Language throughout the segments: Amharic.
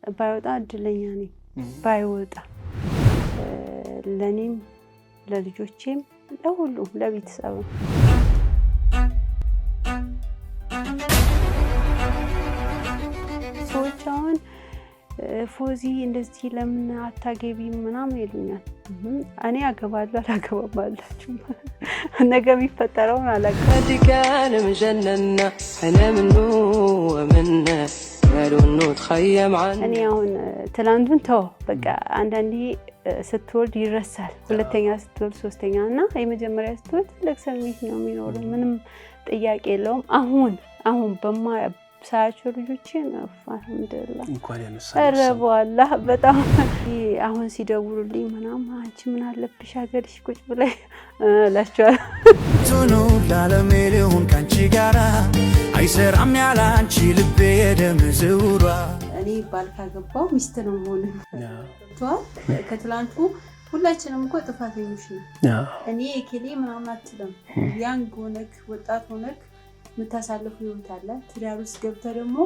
ባይወጣ እድለኛ ነኝ ባይወጣ ለኔም ለልጆቼም ለሁሉም ለቤተሰብ ሰዎች አሁን ፎዚ እንደዚህ ለምን አታገቢም ምናምን ይሉኛል እኔ አገባለሁ አላገባባላችሁ ነገ የሚፈጠረውን አላውቅም كان مجننا انا منه ومنه قالوا انه تخيم عنه እኔ አሁን ትላንቱን ተው በቃ አንዳንዴ ስትወልድ ይረሳል ሁለተኛ ስትወልድ ሶስተኛ እና የመጀመሪያ ስትወልድ ለክሰሚት ነው የሚኖረው ምንም ጥያቄ የለውም አሁን ሳያቸው ልጆችን አልሐምዱሊላህ እንኳን ያነሳል አረባላ በጣም አሁን ሲደውሉልኝ ምናምን አንቺ ምን አለብሽ ሀገርሽ ቁጭ ብለሽ ላችኋል ቱኑ ላለሜልሁን ካንቺ ጋራ አይሰራም ያለ አንቺ ልቤ የደም ዝውሯ እኔ ባልካገባው ሚስት ነው ሆነ ከትላንቱ ሁላችንም እኮ ጥፋተኞች ነን እኔ እከሌ ምናምን አትልም ያንግ ሆነክ ወጣት ሆነክ መታሳለፉ ይወጣለ ትዳር ውስጥ ገብተህ ደግሞ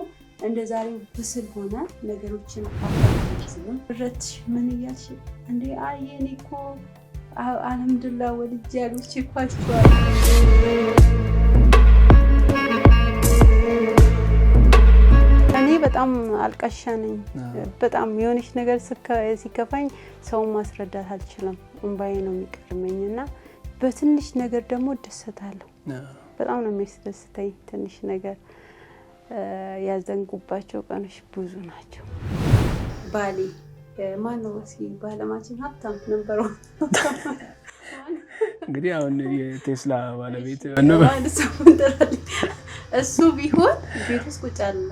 እንደዛሬው ብስል ሆነ ነገሮችን አፋጥተህ ረትሽ ምን ይያልሽ እንዴ አየኔ እኮ አልሐምዱሊላህ ወልጅ ያሉች ይኳቸዋል እኔ በጣም አልቃሻ ነኝ በጣም የሆነች ነገር ሲከፋኝ ሰው ማስረዳት አልችልም እንባዬ ነው የሚቀርመኝና በትንሽ ነገር ደግሞ ደስታለሁ በጣም ነው የሚያስደስተኝ ትንሽ ነገር ያዘንጉባቸው ቀኖች ብዙ ናቸው ባሌ ማን ነው ባለማችን ሀብታም ነበር እንግዲህ አሁን የቴስላ ባለቤት ነው እሱ ቢሆን ቤት ውስጥ ቁጭ አለ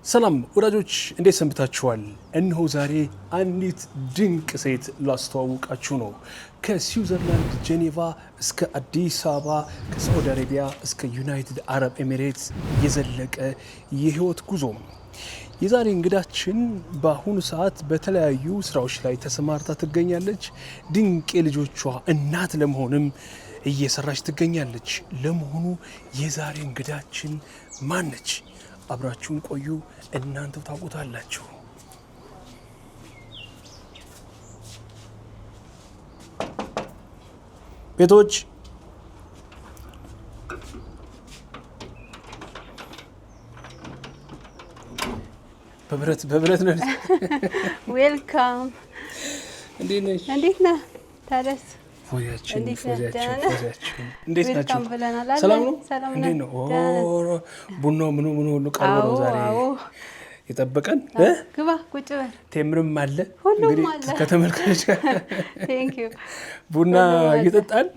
ሰላም ወዳጆች እንዴት ሰንብታችኋል እነሆ ዛሬ አንዲት ድንቅ ሴት ላስተዋውቃችሁ ነው ከስዊዘርላንድ ጄኔቫ እስከ አዲስ አበባ ከሳዑዲ አረቢያ እስከ ዩናይትድ አረብ ኤሚሬትስ የዘለቀ የህይወት ጉዞ የዛሬ እንግዳችን በአሁኑ ሰዓት በተለያዩ ስራዎች ላይ ተሰማርታ ትገኛለች ድንቅ ልጆቿ እናት ለመሆንም እየሰራች ትገኛለች ለመሆኑ የዛሬ እንግዳችን ማን ነች አብራችሁን ቆዩ እናንተው ታውቁታላችሁ ቤቶች በብረት ነው ዌልካም እንዴት ነህ ታደስ ፎዚያችን እንዴት ናችሁ ሰላም ነው እንዴት ነው ቡናው ምኑ ሁሉ ቀርቦ ነው ዛሬ የጠበቀን ግባ ቁጭ በል ቴምርም አለ እንግዲህ ከተመልካቾች ቴንክ ዩ ቡና እየጠጣን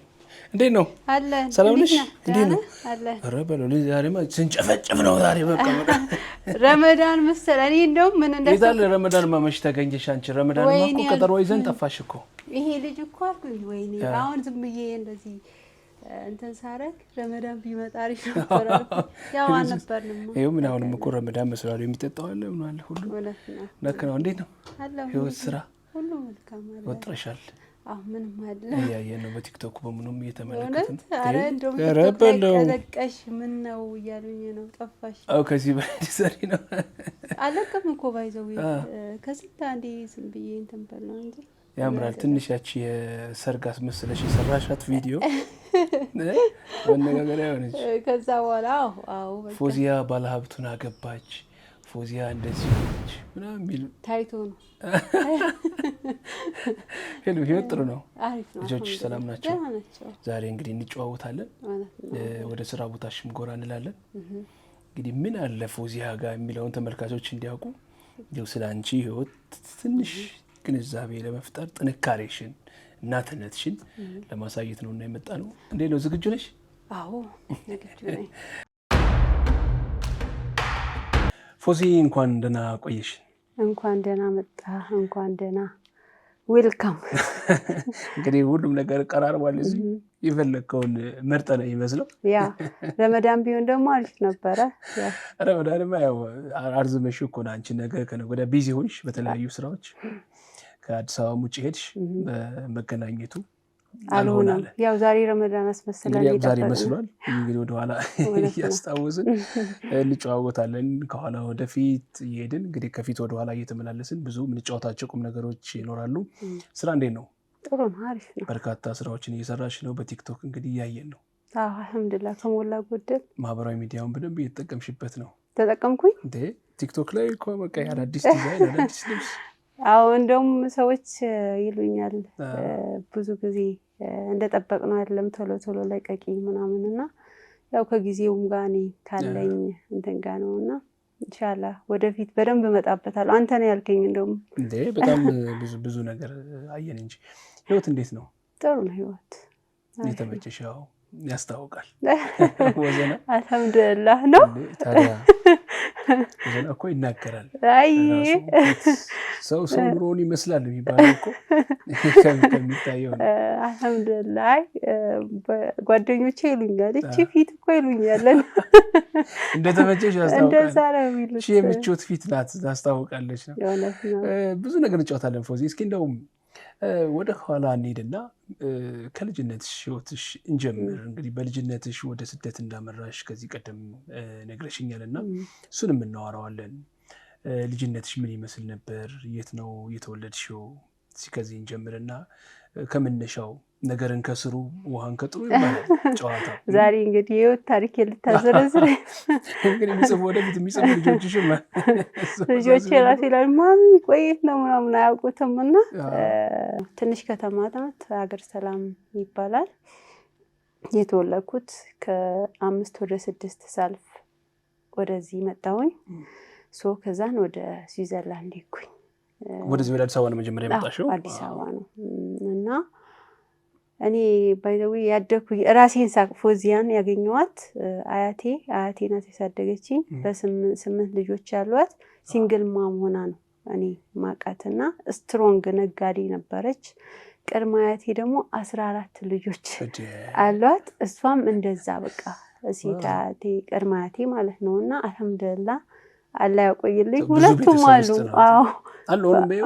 እንዴት ነው አለ ሰላም ነሽ እንዴት ነው አለ ኧረ በለው ዛሬማ ስንጨፈጭፍ ነው ዛሬ በቃ ረመዳን መሰለኝ እንደው ምን ይዛል ረመዳን ማመሽ ተገኘሽ አንቺ ረመዳን ማቆ ቀጠሮ ይዘን ጠፋሽ እኮ ይሄ ልጅ እኮ አልኩኝ ወይኔ አሁን ዝም ብዬ እንደዚህ እንትን ሳረክ ረመዳን ቢመጣ አሪፍ ነበር ያው አነበርንም ይሄው ምን አሁንም እኮ ረመዳን መስራሉ የሚጠጣው አለ ምን አለ ሁሉ ለካ ነው እንዴት ነው ህይወት ስራ ሁሉ መልካም አለ ወጥረሻል ምንም አለ ያየነው በቲክቶክ በምኑም እየተመለከትን አረ እንደው ተለቀሽ ምን ነው ያሉኝ ነው ጠፋሽ አው ከዚህ በላይ ሰሪ ነው አለቀም እኮ ባይዘው ከስንት አንዴ ዝም ብዬ እንትን በለው እንጂ ያምራል ትንሽ ያቺ የሰርጋስ መስለሽ የሰራሻት ቪዲዮ ወነጋገሪያ ሆነች ከዛ በኋላ አው ፎዚያ ባለሀብቱን አገባች ፎዚያ እንደዚህ ነች ምናምን ቢሉ ታይቶ ነው ህይወት ጥሩ ነው አሪፍ ነው ልጆች ሰላም ናቸው ዛሬ እንግዲህ እንጨዋወታለን ወደ ስራ ቦታሽም ጎራ እንላለን እንግዲህ ምን አለ ፎዚያ ጋር የሚለውን ተመልካቾች እንዲያውቁ ይኸው ስላንቺ ህይወት ትንሽ ግንዛቤ ለመፍጠር ጥንካሬሽን እናትነትሽን ለማሳየት ነውና የመጣ ነው እንዴት ነው ዝግጁ ነሽ አዎ ዝግጁ ነኝ ፎዚ እንኳን ደህና ቆየሽ እንኳን ደህና መጣ እንኳን ደህና ዌልካም እንግዲህ ሁሉም ነገር ቀራርቧል እዚህ ይፈልከውን መርጠነ ይመስለው ያ ረመዳን ቢሆን ደግሞ አሪፍ ነበር ያ ረመዳንማ ያው አርዝመሽ እኮ ነው አንቺ ነገር ከነገ ቢዚ ሆንሽ በተለያዩ ስራዎች ከአዲስ አበባ ውጪ ሄድሽ በመገናኘቱ አልሆነም። ያው ዛሬ ረመዳን አስመስለን ያው ዛሬ መስሏል። እንግዲህ ወደ ኋላ ያስታውስን እንጨዋወታለን። ከኋላ ወደፊት እየሄድን እንግዲህ ከፊት ወደ ኋላ እየተመላለስን ብዙ ምንጫወታቸው ቁም ነገሮች ይኖራሉ። ስራ እንዴት ነው? ጥሩ ነው፣ አሪፍ ነው። በርካታ ስራዎችን እየሰራሽ ነው። በቲክቶክ እንግዲህ እያየን ነው። አልሐምዱሊላህ ከሞላ ጎደል ማህበራዊ ሚዲያውን በደንብ እየተጠቀምሽበት ነው? ተጠቀምኩኝ እንዴ ቲክቶክ ላይ እኮ በቃ አዳዲስ ዲዛይን አዳዲስ ልብስ። አዎ እንደውም ሰዎች ይሉኛል ብዙ ጊዜ እንደጠበቅነው አይደለም ቶሎ ቶሎ ለቀቂ ምናምንና ያው ከጊዜውም ጋር እኔ ካለኝ እንትን ጋር ነውና ኢንሻአላህ ወደፊት በደንብ መጣበታለሁ። አንተ ነው ያልከኝ እንደውም እንዴ በጣም ብዙ ነገር አየን እንጂ ህይወት እንዴት ነው? ጥሩ ነው ህይወት። የተመቸሽ? ያው ያስታውቃል። ወዘና አልሐምዱሊላህ ነው። ታዲያ ወዘና እኮ ይናገራል። አይ ሰው ኑሮውን ይመስላል የሚባለው እኮ ከሚታየው ነው። አልሐምዱሊላህ ጓደኞቼ ይሉኛል እቺ ፊት እኮ ይሉኛል። እንደተመቸሽ ያስታውቃል። እንደዛ ነው የሚሉት። እቺ የምቾት ፊት ናት ታስታውቃለች ነው። ብዙ ነገር እንጫወታለን ፎዚ። እስኪ እንደውም ወደ ኋላ እንሂድና ከልጅነትሽ ህይወትሽ እንጀምር። እንግዲህ በልጅነትሽ ወደ ስደት እንዳመራሽ ከዚህ ቀደም ነግረሽኛልና እሱንም እናወራዋለን። ልጅነትሽ ምን ይመስል ነበር? የት ነው የተወለድሽው? ከዚህ እንጀምርና ከመነሻው ነገርን ከስሩ ውሃን ከጥሩ ይባላል ጨዋታ። ዛሬ እንግዲህ የህይወት ታሪክ ልታዘረዝር እንግዲህ የሚጽፉ ወደፊት የሚጽፉ ልጆች ራሴ ላይ ማሚ ቆየት ነው ምናምን አያውቁትም እና ትንሽ ከተማ ናት፣ ሀገር ሰላም ይባላል። የተወለድኩት ከ5 ወደ 6 ሳልፍ ወደዚህ መጣሁኝ። ከዛን ወደ ስዊዘርላንድ ሄድኩኝ። ወደዚህ ወደ አዲስ አበባ ነው መጀመሪያ የመጣሽው? አዲስ አበባ ነው። እና እኔ ባይ ዘ ዌይ ያደኩኝ ራሴን ፎዚያን ያገኘኋት አያቴ ናት ያሳደገችኝ። በ8 ልጆች ያሏት ሲንግል ማም ሆና ነው እኔ ማቃትና ስትሮንግ ነጋዴ ነበረች። ቅድመ አያቴ ደግሞ 14 ልጆች አሏት። እሷም እንደዛ በቃ ሴት አያቴ ቅድመ አያቴ ማለት ነውና አልሐምዱሊላህ አላህ ያቆይልኝ። ሁለቱም አሉ። አዎ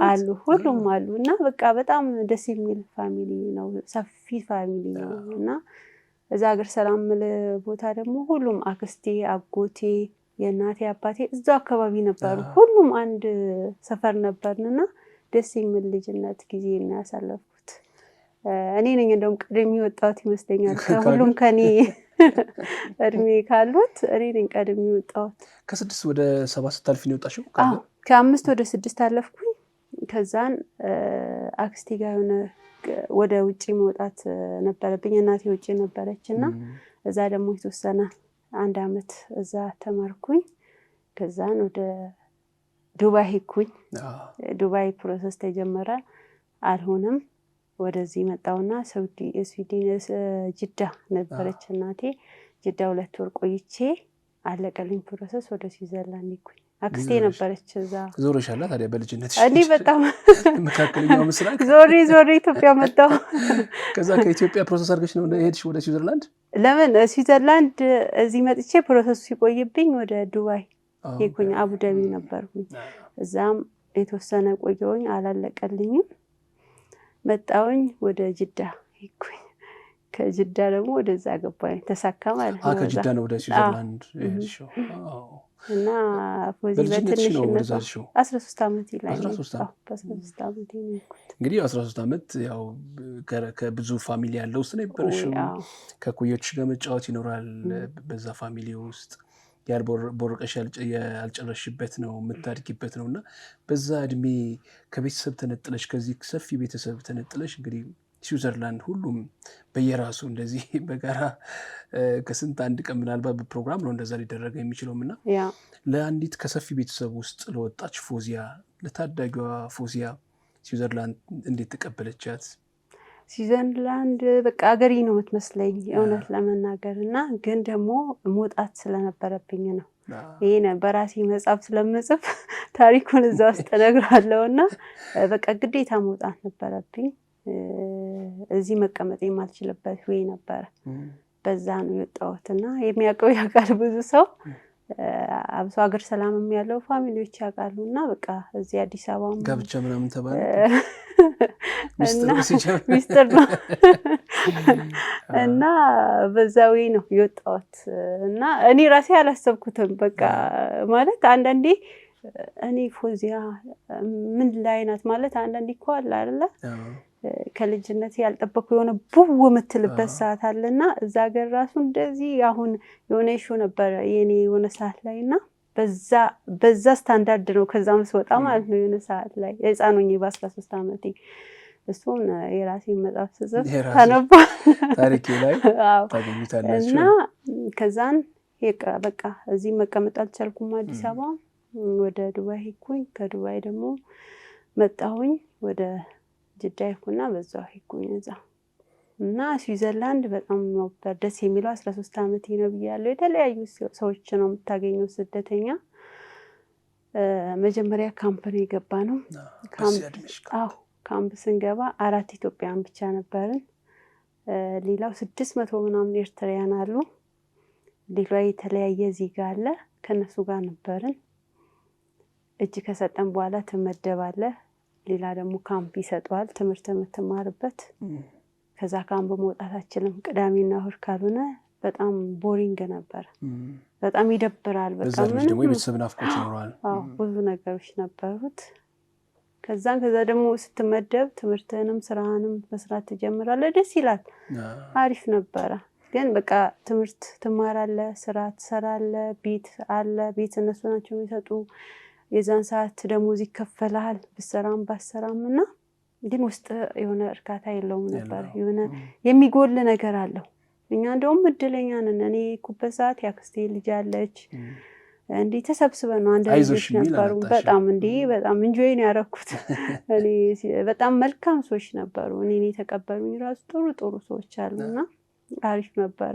አሉ፣ ሁሉም አሉ። እና በቃ በጣም ደስ የሚል ፋሚሊ ነው፣ ሰፊ ፋሚሊ ነው። እና እዛ ሀገር ሰላም ቦታ ደግሞ ሁሉም አክስቴ፣ አጎቴ፣ የእናቴ አባቴ እዛው አካባቢ ነበሩ። ሁሉም አንድ ሰፈር ነበርንና ደስ የሚል ልጅነት ጊዜ ነው ያሳለፍኩት። እኔ ነኝ እንደውም ቀድሜ ወጣሁት ይመስለኛል ከሁሉም ከኔ እድሜ ካሉት እኔ ነኝ ቀድሜ ወጣሁት። ከ6 ወደ 7 ስታልፊ ነው የወጣሽው? ከ5 ወደ 6 አለፍኩኝ። ከዛን አክስቴ ጋር ወደ ውጪ መውጣት ነበረብኝ። እናቴ ውጪ ነበረችና እዛ ደግሞ የተወሰነ 1 አመት እዛ ተማርኩኝ። ከዛን ወደ ዱባይ ሄድኩኝ። ዱባይ ፕሮሰስ ተጀመረ፣ አልሆነም። ወደዚህ መጣውና ስዊድን ጅዳ ነበረች እናቴ። ጅዳ 2 ወር ቆይቼ አለቀልኝ ፕሮሰስ። ወደ ስዊዘርላንድ ሄድኩኝ። አክስቴ ነበረች እዛ። ዞረሻላ ታዲያ በልጅነትሽ? እኔ በጣም መካከለኛው ምስራቅ ዞሬ ኢትዮጵያ መጣሁ። ከዛ ከኢትዮጵያ ፕሮሰስ አድርገሽ ነው ሄድሽ ወደ ስዊዘርላንድ? ለምን ስዊዘርላንድ እዚህ መጥቼ ፕሮሰሱ ሲቆይብኝ ወደ ዱባይ ሄድኩኝ። አቡዳቢ ነበርኩኝ። እዛም የተወሰነ ቆየሁኝ፣ አላለቀልኝም። መጣሁኝ ወደ ጅዳ ሄድኩኝ። ከጅዳ ደግሞ ወደዛ ገባኝ። ተሳካ ማለት ነው። ከጅዳ ነው ወደ ስዊዘርላንድ ሄድሽው? እና ፎዚ በትንሽ ነው 13 አመት ይላል። 13 አመት ነው እንግዲህ 13 አመት ያው ከብዙ ፋሚሊ ያለው ውስጥ ነው የነበረሽው። ከኩዮች ጋር መጫወት ይኖራል በዛ ፋሚሊ ውስጥ። ቦርቀሽ ያልጨረሽበት ነው የምታድጊበት ነውና በዛ እድሜ ከቤተሰብ ተነጥለሽ ከዚህ ሰፊ ቤተሰብ ተነጥለሽ እንግዲህ ስዊዘርላንድ ሁሉም በየራሱ እንደዚህ በጋራ ከስንት አንድ ቀን ምናልባት በፕሮግራም ነው እንደዛ ሊደረገ የሚችለውና ለአንዲት ከሰፊ ቤተሰብ ውስጥ ለወጣች ፎዚያ፣ ለታዳጊዋ ፎዚያ ስዊዘርላንድ እንዴት ተቀበለቻት? ስዊዘርላንድ በቃ አገሬ ነው የምትመስለኝ እውነት ለመናገር እና ግን ደግሞ መውጣት ስለነበረብኝ ነው። ይሄን በራሴ መጽሐፍ ስለምጽፍ ታሪኩን እዛ ውስጥ እነግራለሁና በቃ ግዴታ መውጣት ነበረብኝ። እዚህ መቀመጥ የማልችልበት ወይ ነበር። በዛ ነው የወጣሁትና የሚያውቀው ያውቃል ብዙ ሰው አብሶ ሀገር ሰላምም ያለው ፋሚሊዎች ያውቃሉና በቃ እዚህ አዲስ አበባ ጋብቻ ምናምን ተባለ ሚስጥር ነው እና በዛው ነው የወጣሁት እና እኔ ራሴ አላሰብኩትም በቃ ማለት አንዳንዴ እኔ ፎዚያ ምን ላይ ናት ማለት አንዳንዴ እኮ አለ አይደለ ከልጅነት ያልጠበቁ የሆነ ቡው የምትልበት ሰዓት አለና እዛ ጋር ራሱ እንደዚህ አሁን የሆነ ኢሹ ነበር የኔ የሆነ ሰዓት ላይና በዛ ስታንዳርድ ነው ከዛም ስወጣ ማለት ነው የሆነ ሰዓት ላይ ህፃኑኝ በ13 ዓመቴ እሱን የራሴን መጽሐፍ ጽፍ ታነባ ታሪኬ ላይ ታገኙታላችሁ እና ከዛን በቃ እዚህ መቀመጥ አልቻልኩም አዲስ አበባ ወደ ዱባይ ሄድኩኝ ከዱባይ ደግሞ መጣሁኝ ወደ ጅዳ ሄድኩና በዛው ሄድኩኝ እዛ እና ስዊዘርላንድ በጣም ነው ደስ የሚለው 13 ዓመቴ ነው ብያለሁ የተለያዩ ሰዎች ነው የምታገኘው ስደተኛ መጀመሪያ ካምፕ ነው የገባነው ካምፕ ስንገባ 4 ኢትዮጵያውያን ብቻ ነበርን ሌላው 600 ምናምን ኤርትራውያን አሉ ሌላው የተለያየ ዜጋ አለ ከነሱ ጋር ነበርን እጅ ከሰጠን በኋላ ተመደባለህ ሌላ ደግሞ ካምፕ ይሰጣል ትምህርት የምትማርበት ከዛ ካምፕ መውጣታችንም ቅዳሜና እሁድ ካልሆነ በጣም ቦሪንግ ነበር በጣም ይደብራል በቃ ምን ደግሞ የቤተሰብ ናፍቆት ይኖራል ብዙ ነገሮች ነበሩት ከዛ ደግሞ ስትመደብ ትምህርትንም ስራንም መስራት ትጀምራለህ ደስ ይላል አሪፍ ነበር ግን በቃ ትምህርት ትማራለህ ስራ ትሰራለህ ቤት አለ ቤት እነሱ ናቸው የሚሰጡ የዛን ሰዓት ደሞዝ ይከፈላል በሰራም ባሰራምና ግን ውስጥ የሆነ እርካታ የለውም ነበር የሆነ የሚጎል ነገር አለው እኛ እንደውም እድለኛ ነን እኔ ኩበት ሰዓት ያክስቴ ልጅ አለች እንዴ ተሰብስበን ነው አንድ ልጅ ነበሩ በጣም ኢንጆይ ነው ያረኩት እኔ በጣም መልካም ሰዎች ነበሩ እኔ ተቀበሉኝ ራሱ ጥሩ ሰዎች አሉና አሪፍ ነበር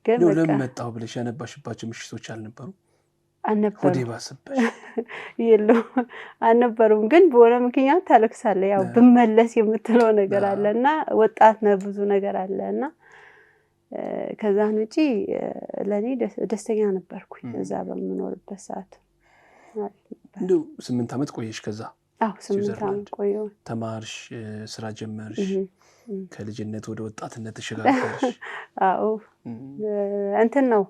ግን በቃ ለምን መጣው ብለሽ ያነባሽባቸው ምሽቶች አልነበሩ አነበሩ ወዲባስበሽ አነበሩም ግን በሆነ ምክንያት ታለቅሳለ ያው በመለስ የምትለው ነገር አለና ወጣት ነው ብዙ ነገር አለና ከዛን ውጪ ለኔ ደስተኛ ነበርኩኝ እዛ በመኖርበት ሰዓት እንደው 8 ዓመት ቆየሽ ከዛ 8 ዓመት ቆየሁ ተማርሽ ስራ ጀመርሽ ከልጅነት ወደ ወጣትነት ተሸጋገርሽ እንትን ነው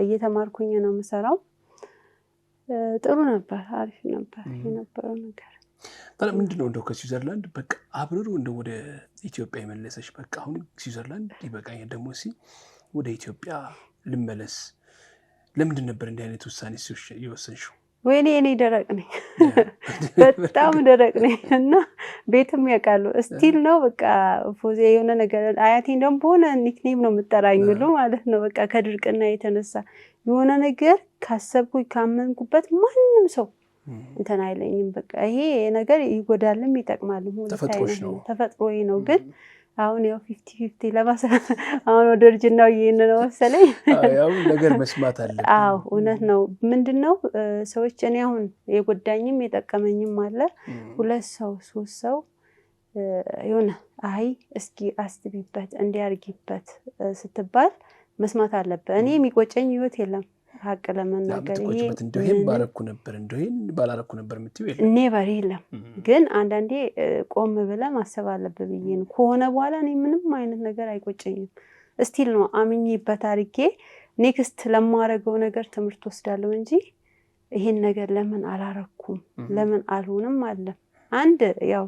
እየተማርኩኝ ነው መሰራው ጥሩ ነበር አሪፍ ነበር የነበረው ነገር ታዲያ ምንድነው እንደው ከስዊዘርላንድ በቃ አብረሩ እንደው ወደ ኢትዮጵያ የመለሰሽ በቃ አሁን ስዊዘርላንድ ይበቃኝ ደግሞ ወደ ኢትዮጵያ ልመለስ ለምንድን ነበር እንዲህ አይነት ውሳኔ የወሰንሽው ወይኔ እኔ ደረቅ ነኝ በጣም ደረቅ ነኝ እና ቤትም ያውቃሉ ስቲል ነው በቃ ፎዚ የሆነ ነገር አያቴን ደግሞ ሆነ ኒክኔም ነው የምጠራኙሉ ማለት ነው በቃ ከድርቅና የተነሳ የሆነ ነገር ካሰብኩኝ ካመንኩበት ማንንም ሰው እንትን አይለኝም በቃ ይሄ ነገር ይጎዳልም ይጠቅማልም ተፈጥሮዬ ነው ግን አሁን ያው 50-50 ለባሰ አሁን ወደ እርጅናው ነው መሰለኝ ያው ነገር መስማት አለ እውነት ነው ምንድነው ሰዎች እኔ አሁን የጎዳኝም የጠቀመኝም አለ 2 ሰው 3 ሰው የሆነ አይ እስኪ አስቢበት እንዲያርጊበት ስትባል መስማት አለበት እኔ የሚቆጨኝ ህይወት የለም ሀቅ ለመናገር እንደውም ባረኩ ነበር እንደውም ባላረኩ ነበር የምትይው የለም ኔቨር የለም ግን አንዳንዴ ቆም ብለህ ማሰብ አለበት ብዬ ነው ከሆነ በኋላ እኔ ምንም አይነት ነገር አይቆጨኝም ስቲል ነው አምኜበት አርጌ ኔክስት ለማረገው ነገር ትምህርት ወስዳለሁ እንጂ ይሄን ነገር ለምን አላረኩም ለምን አልሆንም አለ አንድ ያው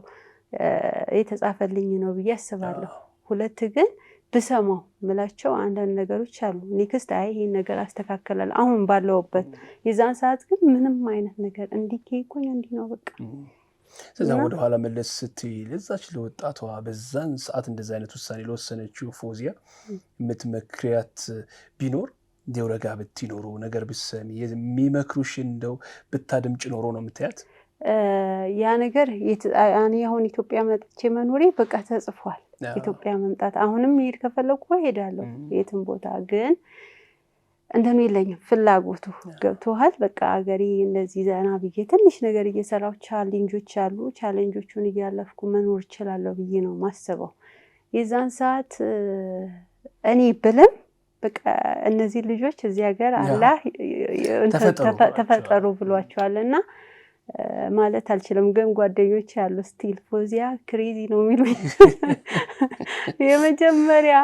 የተጻፈልኝ ነው ብዬ አስባለሁ ሁለት ግን በሰማው ምላቸው አንዳንድ ነገሮች አሉ ኔክስት አይ ይሄን ነገር አስተካክላል አሁን ባለውበት የዛን ሰዓት ግን ምንም አይነት ነገር እንዲኬኩኝ እንዲነው በቃ ስለዚህ ወደ ኋላ መለስ ስትይ ለዛች ለወጣቷ በዛን ሰዓት እንደዛ አይነት ውሳኔ ለወሰነችው ፎዚያ የምትመክሪያት ቢኖር ደውረጋ ብትኖሩ ነገር ብትሰሚ የሚመክሩሽ እንደው ብታደምጭ ኖሮ ነው የምትያት ያ ነገር እኔ አሁን ኢትዮጵያ መጥቼ መኖሬ በቃ ተጽፏል ኢትዮጵያ መምጣት አሁንም ይሄድ ከፈለኩ ሄዳለሁ የትም ቦታ ግን እንደምን ይለኝም ፍላጎቱ ገብቶሃል በቃ አገሪ እንደዚህ ዘና ብዬ ትንሽ ነገር እየሰራው ቻሌንጆች አሉ ቻሌንጆቹን እያለፍኩ መኖር እችላለሁ ብዬ ነው ማስበው የዛን ሰዓት እኔ ብለም በቃ እነዚህ ልጆች እዚህ ሀገር አላህ ተፈጠሩ ብሏቸዋልና ማለት አልችልም ግን ጓደኞች ያሉ ስቲል ፎዚያ ክሬዚ ነው የሚሉኝ የመጀመሪያ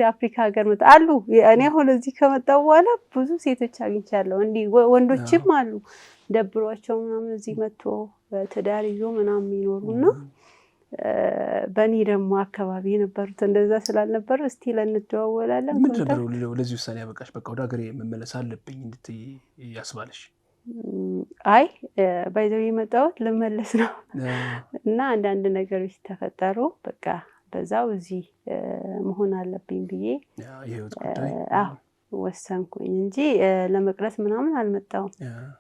የአፍሪካ ሀገር መጣ አሉ እኔ አሁን እዚህ ከመጣው በኋላ ብዙ ሴቶች አግኝቻለሁ እንዲ ወንዶችም አሉ ደብሯቸው ምናምን እዚህ መጥቶ ትዳር ይዞ ምናምን ይኖሩና በእኔ ደግሞ አካባቢ የነበሩት እንደዛ ስላልነበረ ስቲል እንደዋወላለን ምን ነበር ለዚህ ውሳኔ ያበቃሽ በቃ ወደ ሀገሬ መመለስ አለብኝ እንድትይ ያስባልሽ አይ ባይዘው የመጣሁት ልመለስ ነው እና አንዳንድ ነገሮች ተፈጠሩ በቃ በዛው እዚህ መሆን አለብኝ ብዬ የህይወት ጉዳይ ወሰንኩኝ እንጂ ለመቅረት ምናምን አልመጣሁም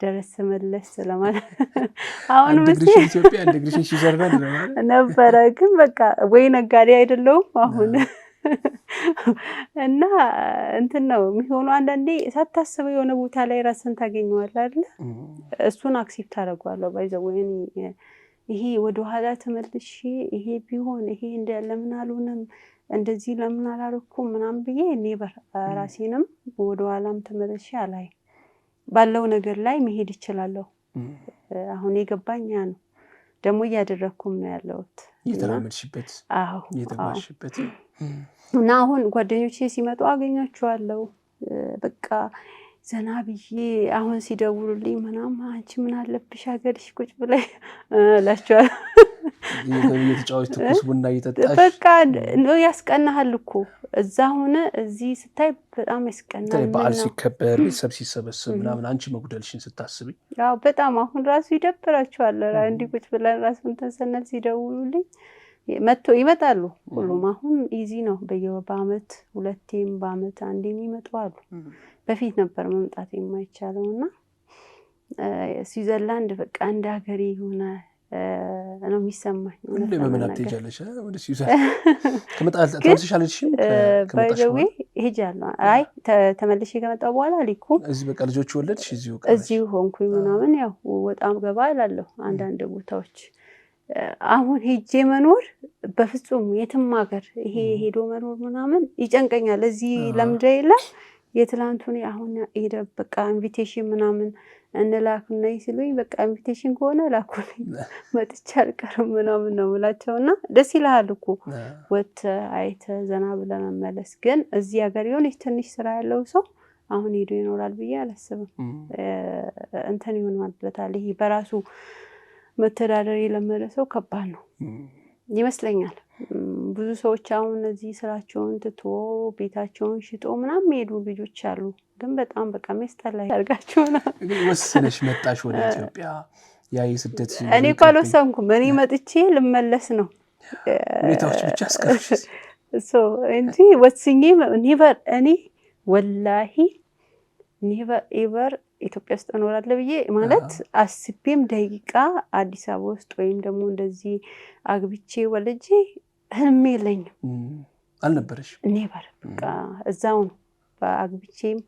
ደረስ መለስ ስለማለት አሁን በዚህ ኢትዮጵያ ኢንተግሬሽን ሲዘርባል ነበር ግን በቃ ወይ ነጋዴ አይደለሁም አሁን እና እንትን ነው የሚሆነው አንዳንዴ ሳታስበው የሆነ ቦታ ላይ ራስን ታገኘዋለህ አይደል እሱን አክሴፕት አደርጋለሁ ባይዘው ይሄ ወደ ኋላ ተመልሼ ይሄ ቢሆን ይሄ ለምን አልሆነም እንደዚህ ለምን አላረኩም ምናምን ብዬ ኔቨር ራሴንም ወደ ኋላም ተመልሼ አላይ ባለው ነገር ላይ መሄድ ይችላልው አሁን የገባኛ ነው ደግሞ ያደረኩም ነው ያለውት የተራመድሽበት የተባሽበት እና አሁን ጓደኞቼ ሲመጡ አገኛቸዋለሁ በቃ ዘና ብዬ አሁን ሲደውሉልኝ ምናምን አንቺ ምን አለብሽ ሀገርሽ ቁጭ ብለሽ ላቻው የተጫወች ትኩስ ቡና እየጠጣሽ በቃ ነው ያስቀናሃል እኮ እዛ ሆነ እዚህ ስታይ በጣም ያስቀናል በዓል ሲከበር ቤተሰብ ሲሰበሰብ ምናምን አንቺ መጉደልሽን ስታስቢ ያው በጣም አሁን ራሱ ይደብራቸዋል እንዲ ቁጭ ብለን ራሱን ተሰነል ሲደውሉልኝ መጥቶ ይመጣሉ ሁሉም አሁን ኢዚ ነው በየአመት ሁለቴም በአመት አንዴም ይመጣሉ በፊት ነበር መምጣት የማይቻለውና ስዊዘርላንድ በቃ እንደ ሀገሬ ሆነ ነው የሚሰማኝ ሁሌ በመናት ትሄጃለሽ ወደ ስዊዘርላንድ ከመጣል ተመልሰሻለሽም ባይዘዌ ሄጃለሁ አይ ተመልሼ ከመጣሁ በኋላ ሊኩ እዚህ በቃ ልጆች ወለድሽ እዚሁ ሆንኩኝ ምናምን ያው ወጣም ገባ እላለሁ አንዳንድ ቦታዎች አሁን ሄጄ መኖር በፍጹም የትም ሀገር ይሄ ሄዶ መኖር ምናምን ይጨንቀኛል እዚህ ለምደ የለም የትላንቱን አሁን ሄደ በቃ ኢንቪቴሽን ምናምን እንላክና ይስሉኝ በቃ ኢንቪቴሽን ከሆነ ላኩልኝ መጥቻ አልቀርም ምናምን ነው ብላቸውና ደስ ይላል እኮ ወጥ አይተ ዘና ብለ መመለስ ግን እዚህ ሀገር ይሆን ትንሽ ስራ ያለው ሰው አሁን ሄዶ ይኖራል ብዬ አላስብም እንትን ይሆናልበታል ይሄ በራሱ መተዳደር የለመደሰው ከባድ ነው ይመስለኛል ብዙ ሰዎች አሁን እዚህ ስራቸውን ትቶ ቤታቸውን ሽጦ ምናምን ሄዱ ልጆች አሉ ግን በጣም በቃ መስጠላ ያርጋቸው ነው ግን ወስነሽ መጣሽ ወደ ኢትዮጵያ ያ የስደት እኔ ካልወሰንኩም እኔ መጥቼ ልመለስ ነው ሁኔታዎች ብቻ አስቀርሽ እንጂ ወስኜ ኔቨር እኔ ወላሂ ኔቨር ኤቨር ኢትዮጵያ ውስጥ እኖራለሁ ብዬ ማለት አስቤም ደቂቃ አዲስ አበባ ውስጥ ወይም ደግሞ እንደዚህ አግብቼ ወልጄ ህልሜ የለኝም አልነበረሽ ኔቨር በቃ እዛው ነው አግብቼም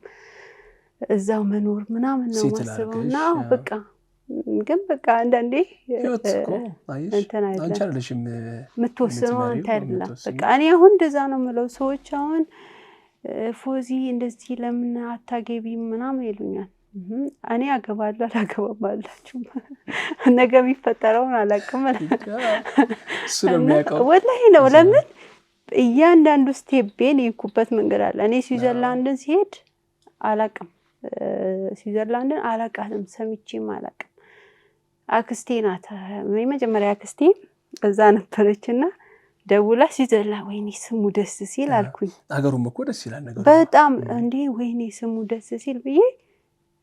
እዛው መኖር ምናምን ነው ወስነውና በቃ ግን በቃ አንዳንዴ አንቺ አይደለሽም የምትወስነው አንተ አይደለም በቃ እኔ አሁን እንደዛ ነው የምለው ሰዎች አሁን ፎዚ እንደዚህ ለምን አታገቢም ምናምን ይሉኛል እኔ አገባለሁ አላገባም አላችሁ ነገ የሚፈጠረውን አላውቅም ወላሂ ነው ለምን እያንዳንዱ ስቴፕን ይኩበት መንገድ አለ እኔ ስዊዘርላንድን ሲሄድ አላውቅም ስዊዘርላንድን አላውቃትም ሰምቼም አላውቅም አክስቴ ናት መጀመሪያ አክስቴ እዛ ነበረችና ደውላ ስዊዘርላንድ ወይኔ ስሙ ደስ ሲል አልኩኝ ሀገሩም እኮ ደስ ይላል ነገር በጣም እንዴ ወይኔ ስሙ ደስ ሲል ብዬ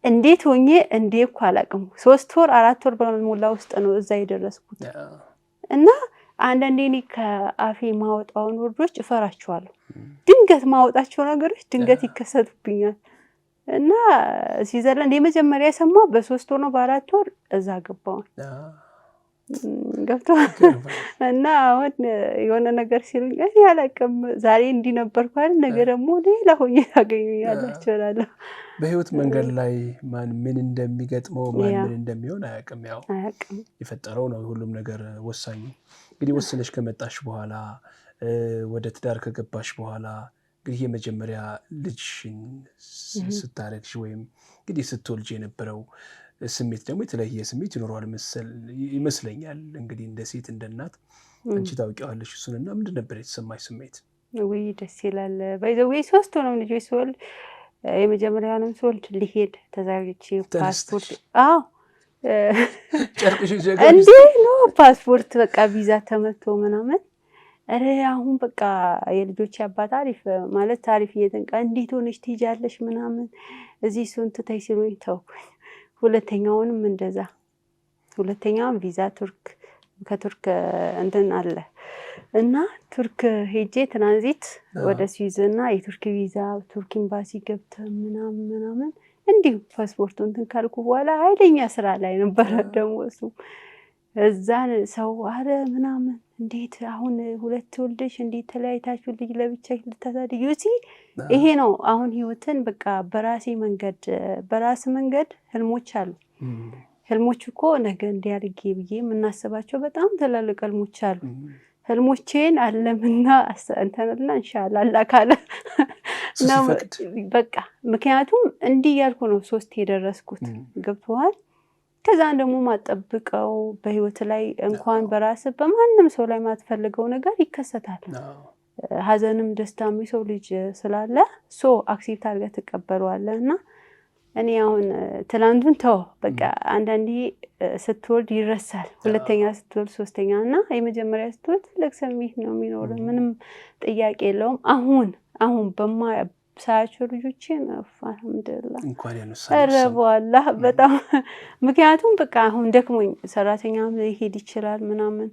እንዴት ሆኜ እንዴት አላውቅም 3 ወር 4 ወር በመሞላ ውስጥ ነው እዛ የደረስኩት እና አንዳንዴ እኔ ከአፌ ማውጣውን ወርዶች እፈራቸዋለሁ ድንገት ማውጣቸው ነገሮች ድንገት ይከሰቱብኛል እና ስዊዘርላንድ የመጀመሪያ ሰማው በ3 ወር ነው በ4 ወር እዛ ገባው ገብቶ እና አሁን የሆነ ነገር ሲሉኝ እኔ አላውቅም ዛሬ እንዲነበርኩ አይደል ነገር ደግሞ ሌላ ሆኜ ታገኙኛላችሁ እላለሁ በህይወት መንገድ ላይ ማን ምን እንደሚገጥመው ማን ምን እንደሚሆን አያውቅም ያው የፈጠረው ነው ሁሉም ነገር ወሳኝ እንግዲህ ወስነሽ ከመጣሽ በኋላ ወደ ትዳር ከገባሽ በኋላ እንግዲህ የመጀመሪያ ልጅሽን ስታረግሽ ወይም እንግዲህ ስትወልጂ የነበረው ስሜት ደግሞ የተለየ ስሜት ይኖረዋል ይመስለኛል። እንግዲህ እንደ ሴት እንደ እናት አንቺ ታውቂዋለሽ እሱንና ምንድን ነበር የተሰማሽ ስሜት? ወይ ደስ ይላል። ባይዘዌ 3 ሆነው ልጆች ስወልድ የመጀመሪያውንም ስወልድ ሊሄድ ተዛግቼ ፓስፖርት ጨርቅሽ እንዴ ነው ፓስፖርት በቃ ቪዛ ተመቶ ምናምን አሁን በቃ የልጆች አባት አሪፍ ማለት ታሪፍ እየተንቃ እንዴት ሆነሽ ትይጃለሽ ምናምን እዚህ ሱን ትታይ ሲሉኝ ተውኩኝ። ሁለተኛውንም እንደዛ ሁለተኛውም ቪዛ ከቱርክ እንትን አለ እና ቱርክ ሄጄ ትራንዚት ወደ ስዊዝ እና የቱርክ ቪዛ ቱርክ ኤምባሲ ገብተን ምናምን እንዲሁ ፓስፖርቱን እንትን ካልኩ በኋላ ኃይለኛ ስራ ላይ ነበር ደግሞ እሱ እዛን ሰው አረ ምናምን እንዴት አሁን ሁለት ወልደሽ እንዴት ተለያይታችሁ ልጅ ለብቻሽ ልታሳድጊው ይሄ ነው አሁን ህይወትን በቃ በራስ መንገድ ህልሞች አሉ። ህልሞች እኮ ነገ እንዲያርጌ ብዬ የምናስባቸው በጣም ትላልቅ ህልሞች አሉ። ህልሞቼን አለምና እንተናልና ኢንሻአላህ አላህ ካለ ነው በቃ ምክንያቱም እንዲህ ያልኩ ነው 3 የደረስኩት ገብቷል። ከዛ ደግሞ ማጠብቀው በህይወት ላይ እንኳን በራስ በማንም ሰው ላይ ማትፈልገው ነገር ይከሰታል። ሀዘንም ደስታም ሰው ልጅ ስላለ አክሴፕት አድርገህ ተቀበለዋለህና እኔ አሁን ትላንቱን ተው በቃ አንዳንዴ ስትወልድ ይረሳል። ሁለተኛ ስትወልድ ሶስተኛ እና የመጀመሪያ ስትወልድ ለክሰሚት ነው የሚኖረው ምንም ጥያቄ የለውም። አሁን ሳያቸው ልጆችን አልሐምዱሊላህ እንኳን ያነሳው በጣም ምክንያቱም በቃ አሁን ደክሞኝ ሰራተኛም ሊሄድ ይችላል ምናምን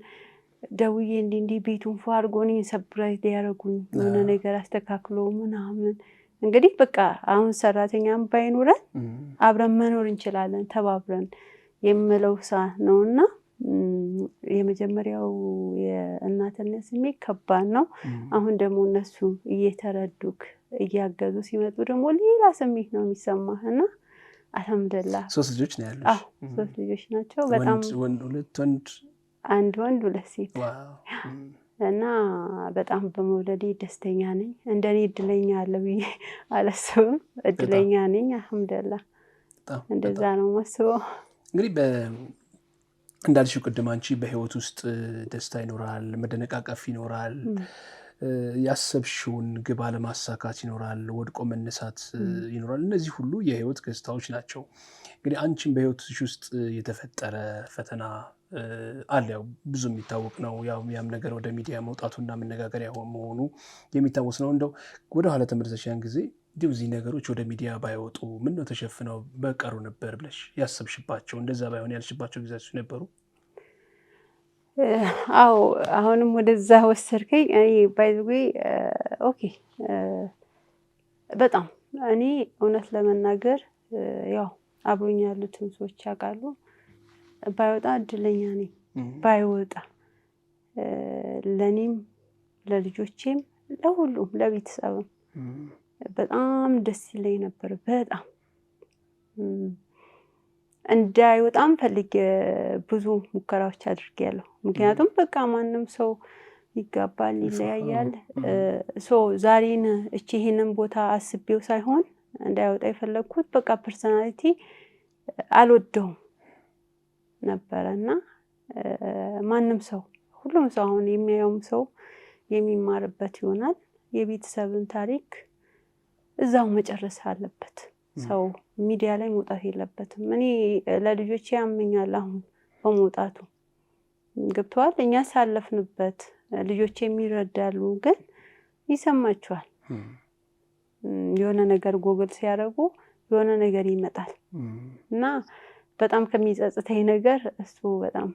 ደውዬ እንዲህ ቤቱን ፋርጎኒ ሰፕራይዝ ያደርጉኝ የሆነ ነገር አስተካክሎ ምናምን እንግዲህ በቃ አሁን ሰራተኛም ባይኖረን አብረን መኖር እንችላለን ተባብረን የምለው ሰዓት ነውና የመጀመሪያው የእናትነት ስሜት ከባድ ነው። አሁን ደግሞ እነሱ እየተረዱክ እያገዙ ሲመጡ ደግሞ ሌላ ስሜት ነው የሚሰማህና አልሐምዱሊላህ 3 ልጆች ነው ያሉት? 3 ልጆች ናቸው። በጣም አንድ ወንድ 2 ሴት እና በጣም በመውለዴ ደስተኛ ነኝ። እንደኔ እድለኛ አለ ብዬ አላስብም። እድለኛ ነኝ አልሐምዱሊላህ። እንደዛ ነው ማስበው። እንግዲህ እንዳልሽው ቅድም አንቺ በህይወት ውስጥ ደስታ ይኖራል፣ መደነቃቀፍ ይኖራል፣ ያሰብሽውን ግብ አለማሳካት ይኖራል፣ ወድቆ መነሳት ይኖራል። እነዚህ ሁሉ የህይወት ገጽታዎች ናቸው። እንግዲህ አንቺም በህይወትሽ ውስጥ የተፈጠረ ፈተና አለ። ያው ብዙ የሚታወቅ ነው። ያም ነገር ወደ ሚዲያ መውጣቱና መነጋገሪያ መሆኑ የሚታወስ ነው። እንደው ወደ ኋላ ተመልሰሽ ያን ጊዜ እዚህ ነገሮች ወደ ሚዲያ ባይወጡ ምን ነው ተሸፍነው በቀሩ ነበር ብለሽ ያሰብሽባቸው እንደዛ ባይሆን ያልሽባቸው ጊዜያት ነበሩ? አዎ አሁንም ወደዛ ወሰድከኝ። ባይ ዘ ዌይ ኦኬ በጣም እኔ እውነት ለመናገር ያው አብሮኝ ያሉትን ሰዎች ያውቃሉ። ባይወጣ እድለኛ ነኝ። ባይወጣ ለኔም ለልጆቼም ለሁሉም ለቤተሰብም በጣም ደስ ይለኝ ነበር። በጣም እንዳይወጣም ፈልጌ ብዙ ሙከራዎች አድርጌያለሁ። ምክንያቱም በቃ ማንም ሰው ይጋባል ይለያያል። ዛሬን ይሄንን ቦታ አስቤው ሳይሆን እንዳይወጣ የፈለኩት በቃ ፐርሰናሊቲ አልወደውም ነበርና ማንም ሰው ሁሉም ሰው አሁን የሚያየውም ሰው የሚማርበት ይሆናል። የቤተሰብን ታሪክ እዛው መጨረስ አለበት። ሰው ሚዲያ ላይ መውጣት የለበትም። እኔ ለልጆቼ ያመኛል አሁን በመውጣቱ ገብቷል። እኛ ሳለፍንበት ልጆቼ የሚረዳሉ ግን ይሰማቸዋል። የሆነ ነገር ጎግል ሲያደርጉ የሆነ ነገር ይመጣል እና በጣም ከሚጸጽተኝ ነገር እሱ በጣም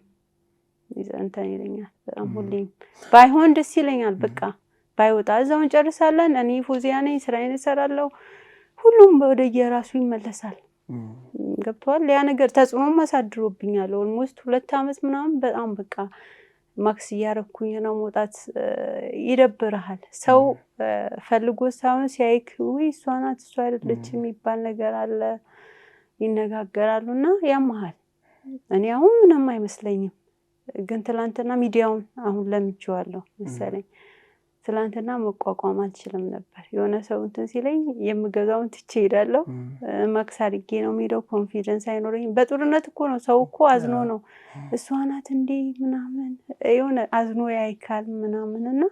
እንትን ይለኛል። በጣም ሁሌም ባይሆን ደስ ይለኛል። በቃ ባይወጣ እዛው እንጨርሳለን። እኔ ፎዚያ ነኝ፣ ስራዬን እሰራለሁ። ሁሉም ወደ የራሱ ይመለሳል። ገብቷል። ያ ነገር ተጽዕኖም አሳድሮብኛል። ኦልሞስት 2 አመት ምናምን በጣም በቃ ማክስ እያረኩኝ ነው። መውጣት ይደብርሃል። ሰው ፈልጎ ሳይሆን ሲያይክ ወይ እሷ ናት እሷ አይደለች የሚባል ነገር አለ። ይነጋገራሉና ያማሃል። እኔ አሁን ምንም አይመስለኝም። ግን ትላንትና ሚዲያውን አሁን ለምጄዋለሁ መሰለኝ። ትላንትና መቋቋም አልችልም ነበር የሆነ ሰው እንትን ሲለኝ የምገዛውን ትቼ ሄዳለሁ ማክስ አድርጌ ነው የምሄደው ኮንፊደንስ አይኖረኝ በጥሩነት እኮ ነው ሰው እኮ አዝኖ ነው እሷ ናት እንዴ ምናምን የሆነ አዝኖ ያይካል ምናምንና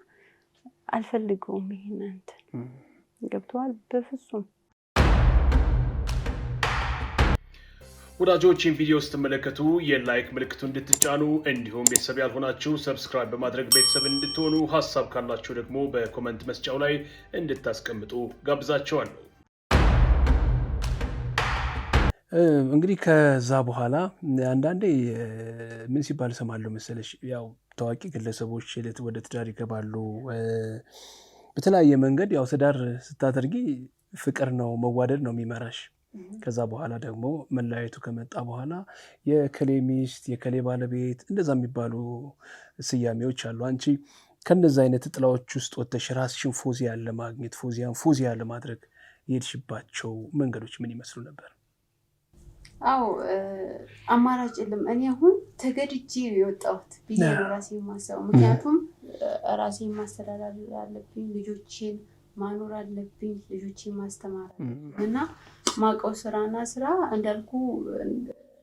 አልፈልገውም ይሄን እንትን ገብቷል በፍጹም ወዳጆችን ቪዲዮ ስትመለከቱ የላይክ ምልክቱን እንድትጫኑ እንዲሁም ቤተሰብ ያልሆናችሁ ሰብስክራይብ በማድረግ ቤተሰብ እንድትሆኑ ሐሳብ ካላችሁ ደግሞ በኮሜንት መስጫው ላይ እንድታስቀምጡ ጋብዛችኋለሁ። እንግዲህ ከዛ በኋላ አንዳንዴ ምን ሲባል ሰማለሁ መሰለሽ ያው ታዋቂ ግለሰቦች ወደ ትዳር ይገባሉ በተለያየ መንገድ ያው ትዳር ስታደርጊ ፍቅር ነው መዋደድ ነው የሚመራሽ ከዛ በኋላ ደግሞ መለያየቱ ከመጣ በኋላ የከሌ ሚስት የከሌ ባለቤት እንደዛ የሚባሉ ስያሜዎች አሉ አንቺ ከነዛ አይነት ጥላዎች ውስጥ ወጥተሽ ራስሽን ፎዚያ ለማግኘት ፎዚያ ለማድረግ የሄድሽባቸው መንገዶች ምን ይመስሉ ነበር? አው አማራጭ የለም እኔ አሁን ተገድጄ የወጣሁት ብዬ ራሴን ማሰብ ምክንያቱም ራሴን ማስተዳደር አለብኝ ልጆቼን ማኖር አለብኝ ልጆቼን ማስተማር እና ማቀው ስራና ስራ እንዳልኩ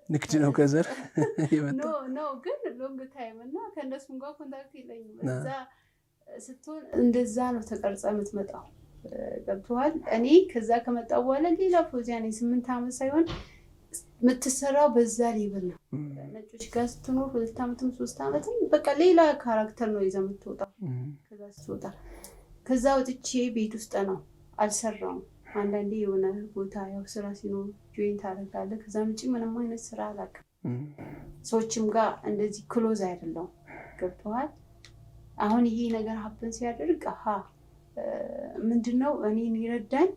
ንግድ ነው ከዘር ኖ ግን ሎንግ ታይም እና ከነሱም ጋር ኮንታክት የለኝም እዛ ስትሆን እንደዛ ነው ተቀርጸ የምትመጣው ገብቷል እኔ ከዛ ከመጣው በኋላ ሌላ ፎዚያ ነኝ 8 አመት ሳይሆን የምትሰራው በዛ ሌብል ነው ነጮች ጋር ስትኖር 2 አመትም 3 አመትም በቃ ሌላ ካራክተር ነው ይዘው የምትወጣው ከዛ ስትወጣ ከዛ ወጥቼ ቤት ውስጥ ነው አልሰራውም አንዳንዴ የሆነ ቦታ ያው ስራ ሲኖር ጆይን ታደርጋለህ ከዛ ምጪ ምንም አይነት ስራ አላውቅም ሰዎችም ጋር እንደዚህ ክሎዝ አይደለም ገብቷል አሁን ይሄ ነገር ሀፕን ሲያደርግ ምንድነው እኔን ይረዳኝ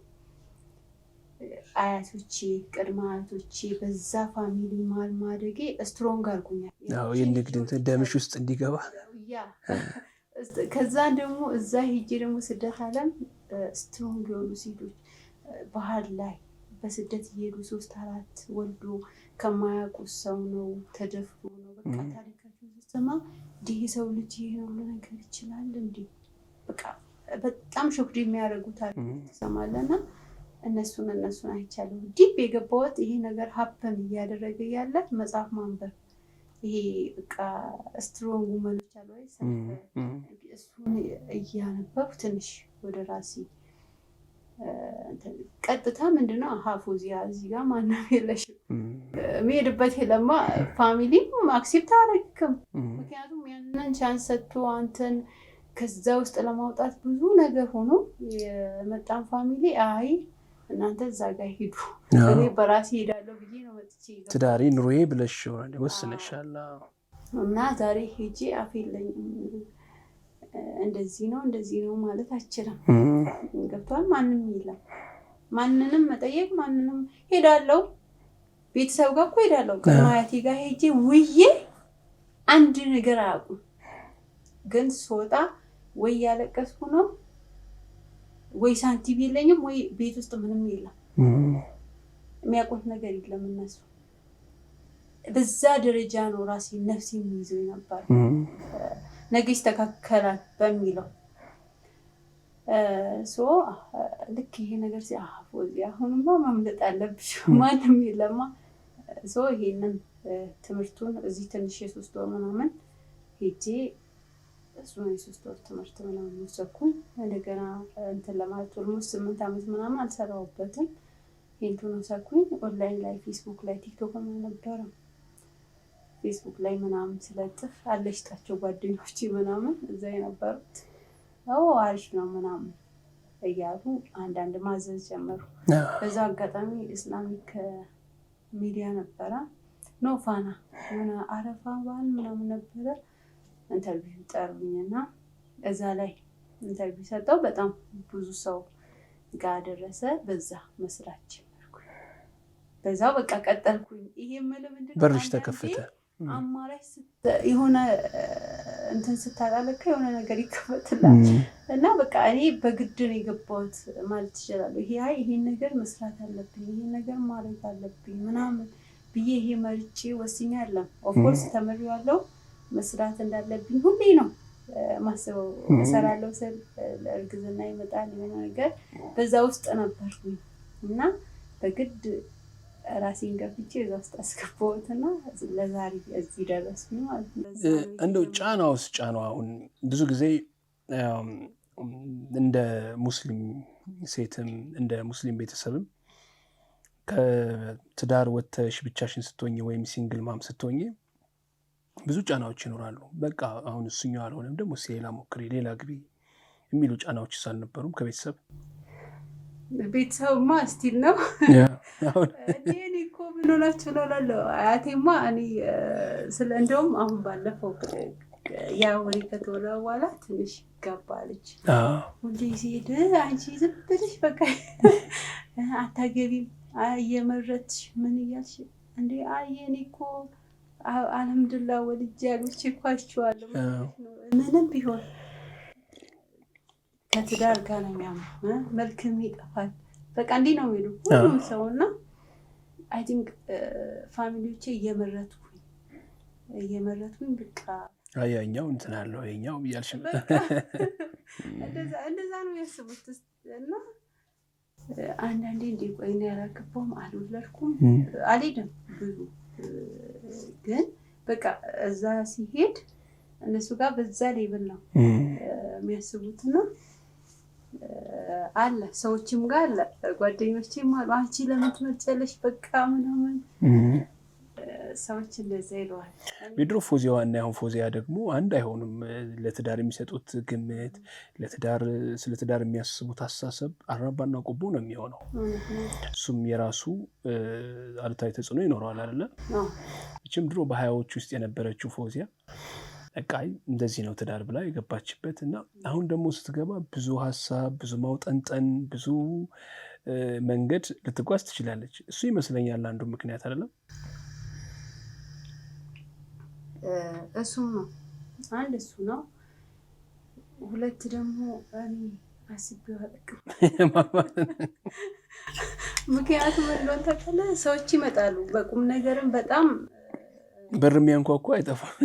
አያቶቼ ቅድመ አያቶቼ በዛ ፋሚሊ ማደጌ ስትሮንግ አድርጎኛል ያው የንግድ ደምሽ ውስጥ እንዲገባ ያ ከዛ ደግሞ እዛ ሄጄ ደግሞ ስደት ዓለም ስትሮንግ የሆኑ ሴቶች ባህል ላይ በስደት ይሄዱ 3-4 ወልዶ ከማያውቁ ሰው ነው ተደፍሮ ነው በቃ ታሪካቸው ሲሰማ ዲህ ሰው ልጅ ይሄ ሁሉ ነገር ይችላል እንዴ በቃ በጣም ሾክ የሚያደርጉ ታሪክ ተሰማለና እነሱን አይቻለሁ ዲፕ የገባሁት ይሄ ነገር ሀፕን እያደረገ ያለ መጽሐፍ ማንበብ ይሄ በቃ ስትሮንግ ውመኖች አሉ አይደል እሱን እያነበብኩ ትንሽ ወደ ራሴ ቀጥታ ምንድነው ፎዚያ እዚህ ጋር ማንም የለሽም መሄድበት የለማ ፋሚሊም አክሴፕት አደረግክም ምክንያቱም ያንን ቻንስ ሰጥቶ አንተን ከዛ ውስጥ ለማውጣት ብዙ ነገር ሆኖ የመጣን ፋሚሊ አይ እናንተ እዛ ጋር ሄዱ እኔ በራሴ ሄዳለሁ ብዬ ነው መጥቼ ትዳሪ ኑሮዬ ብለሽ ወስነሻል እና ዛሬ ሄጄ አፌለኝ እንደዚህ ነው ማለት አችልም ገብቷል ማንንም ይላል ማንንም መጠየቅ ማንንም ሄዳለሁ ቤተሰብ ጋር እኮ ሄዳለሁ ከማያቴ ጋር ሄጄ ውዬ አንድ ነገር አያውቁም ግን ሶጣ ወይ ያለቀስኩ ነው ወይ ሳንቲም የለኝም ወይ ቤት ውስጥ ምንም የለም የሚያውቁት ነገር የለም እነሱ በዛ ደረጃ ነው ራሴ ነፍሴ የሚይዘው ነበር ነገ ይስተካከላል በሚለው ልክ ይሄ ነገር ፎዚያ አሁንማ ማምለጥ አለብሽ ማንም የለማ ይሄንን ትምህርቱን እዚህ ትንሽ 3 ወር ምናምን ሄጄ እሱን 3 ወር ትምህርት ምናምን ወሰድኩኝ እንደገና እንትን ለማለት ኦልሞስት 8 አመት ምናምን አልሰራሁበትም ሄንቱን ወሰድኩኝ ኦንላይን ላይ ፌስቡክ ላይ ቲክቶክ ነበር ፌስቡክ ላይ ምናምን ስለጥፍ አለሽጣቸው ጓደኞቼ ምናምን እዛ የነበሩት አሪፍ ነው ምናምን እያሉ አንዳንድ ማዘዝ ጀመሩ በዛ አጋጣሚ ኢስላሚክ ሚዲያ ነበረ ኖፋና እና አረፋ ባል ምናምን ነበረ ኢንተርቪው ጠሩኝና እዛ ላይ ኢንተርቪው ሰጠው በጣም ብዙ ሰው ጋር ደረሰ በዛ መስራት ጀመርኩኝ በዛው በቃ ቀጠልኩኝ ይሄ ምንድነው በርሽ ተከፈተ አማራጭ የሆነ እንትን ስታላለከ የሆነ ነገር ይከፈትላል እና በቃ እኔ በግድ ነው የገባሁት ማለት ይችላል ይሄን ነገር መስራት አለብኝ ይሄን ነገር ማድረግ አለብኝ ምናምን ብዬ ይሄ መርጬ ወስኛለሁ ኦፍ ኮርስ ተመሪዋለሁ መስራት እንዳለብኝ ሁሌ ነው ማስበው እሰራለሁ ስል ለእርግዝና ይመጣል የሆነ ነገር በዛ ውስጥ ነበርኩኝ እና በግድ ራሴን ገፍቼ እዛ ውስጥ አስገባሁትና ለዛሬ እዚህ ደረስኩኝ ማለት ነው። እንደው ጫናውስ አሁን ብዙ ጊዜ እንደ ሙስሊም ሴትም እንደ ሙስሊም ቤተሰብም ከትዳር ወጥተሽ ብቻሽን ስትሆኚ ወይም ሲንግል ማም ስትሆኚ ብዙ ጫናዎች ይኖራሉ። በቃ አሁን እሱኛው አልሆነም ደግሞ ሌላ ሞክሪ ሌላ ግቢ የሚሉ ጫናዎች አልነበሩም ከቤተሰብ? ቤተሰብማ ስቲል ነው እኔ እኮ ምን ሆናችሁ ነው እላለሁ። አያቴማ እኔ እንደውም አሁን ባለፈው ያ ወሬ ከተወራ በኋላ ትንሽ ገባለች። ሁሌ ሲሄድ አንቺ ዝም ብለሽ በቃ አታገቢም እየመረጥሽ ምን እያልሽ እንዴ እኔ እኮ አልሐምዱሊላህ ወልጄ ያሉች እኮ አይቼዋለሁ። ምንም ቢሆን ከትዳር ጋር ነው የሚያምነው መልክም ይጠፋል በቃ እንዲህ ነው የሚሉ ሁሉም ሰውና አይ ቲንክ ፋሚሊዎቼ እየመረጥኩኝ በቃ ያኛው እንትን አለው ያኛው እያልሽ እንደዛ ነው ያስቡት እና አንዳንዴ እንደ ቆይ ነው ያላገባሁም አልወለድኩም አልሄድም ብዙ ግን በቃ እዛ ሲሄድ እነሱ ጋር በዛ ሌብል ነው የሚያስቡትና አለ ሰዎችም ጋር አለ ጓደኞቼም አሉ አንቺ ለምን ትመርጫለሽ በቃ ምናምን ሰዎች እንደዛ ይለዋል። የድሮ ፎዚያዋ እና አሁን ፎዚያ ደግሞ አንድ አይሆንም። ለትዳር የሚሰጡት ግምት ስለ ትዳር የሚያስቡት አስተሳሰብ አራባና ቆቦ ነው የሚሆነው። እሱም የራሱ አሉታዊ ተጽዕኖ ይኖረዋል አይደለ? እቺም ድሮ በሀያዎች ውስጥ የነበረችው ፎዚያ በቃ እንደዚህ ነው ትዳር ብላ የገባችበት እና አሁን ደግሞ ስትገባ ብዙ ሀሳብ ብዙ ማውጠንጠን ብዙ መንገድ ልትጓዝ ትችላለች። እሱ ይመስለኛል አንዱ ምክንያት አይደለም? እሱ ነው አንድ እሱ ነው። ሁለት ደግሞ እኔ አስቤው አላውቅም። ምክንያቱም እንደሆነ ታውቃለህ ሰዎች ይመጣሉ በቁም ነገርም በጣም በር የሚያንኳኳ አይጠፋም።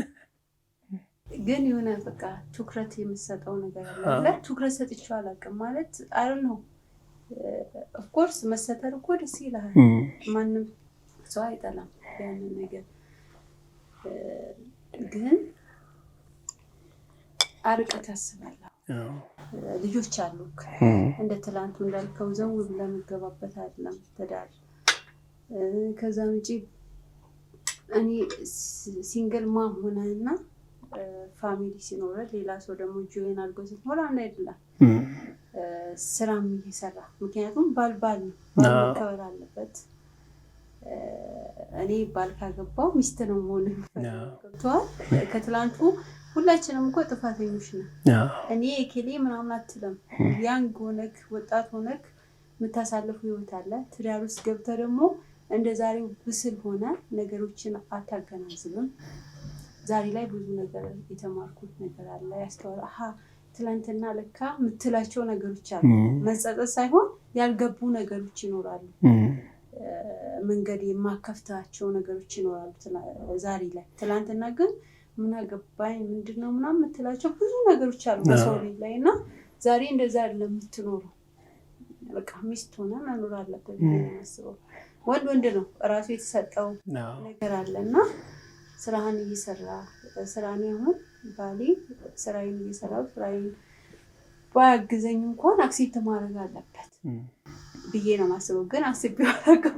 ግን የሆነ በቃ ትኩረት የምሰጠው ነገር አለ። ትኩረት ሰጥቼው አላውቅም ማለት አይደል ነው። ኦፍ ኮርስ መሰተር እኮ ደስ ይላል። ማንም ሰው አይጠላም ያንን ነገር ግን አርቀት አስባለሁ። ልጆች አሉ እንደ ትላንቱ እንዳልከው ዘው ብለን መገባበት አይደለም ትዳር። ከዛ ውጪ እኔ ሲንግል ማም ሆነና ፋሚሊ ሲኖር ሌላ ሰው ደግሞ ጆይን አድርጎ ሲኖር አንድ አይደለም። ስራም እየሰራ ምክንያቱም ባል መከበር አለበት። እኔ ባል ካገባው ሚስት ነው መሆን ገብቶሃል። ከትላንቱ ሁላችንም እኮ ጥፋተኞች ነን። እኔ የኬሌ ምናምን አትልም። ያንግ ሆነክ ወጣት ሆነክ የምታሳልፉ ህይወት አለ። ትዳር ውስጥ ገብተህ ደግሞ እንደ ዛሬው ብስል ሆነ ነገሮችን አታገናዝብም። ዛሬ ላይ ብዙ ነገር የተማርኩት ነገር አለ። ያስተዋል ትላንትና ለካ የምትላቸው ነገሮች አሉ። መጸጸት ሳይሆን ያልገቡ ነገሮች ይኖራሉ። መንገድ የማከፍታቸው ነገሮች ይኖራሉ ዛሬ ላይ። ትላንትና ግን ምን አገባኝ ምንድነው ምናምን የምትላቸው ብዙ ነገሮች አሉ በሰው ላይ እና ዛሬ እንደዛ አይደለም የምትኖረው። በቃ ሚስት ሆነ መኖር አለበት የሚያስበው ወንድ ነው ራሱ የተሰጠው ነገር አለና ስራህን እየሰራ ስራን ይሁን ባሊ ስራዬን እየሰራው ስራዬን ባያግዘኝ እንኳን አክሴፕት ማድረግ አለበት ብዬ ነው ማስበው። ግን አስቤው አላውቅም።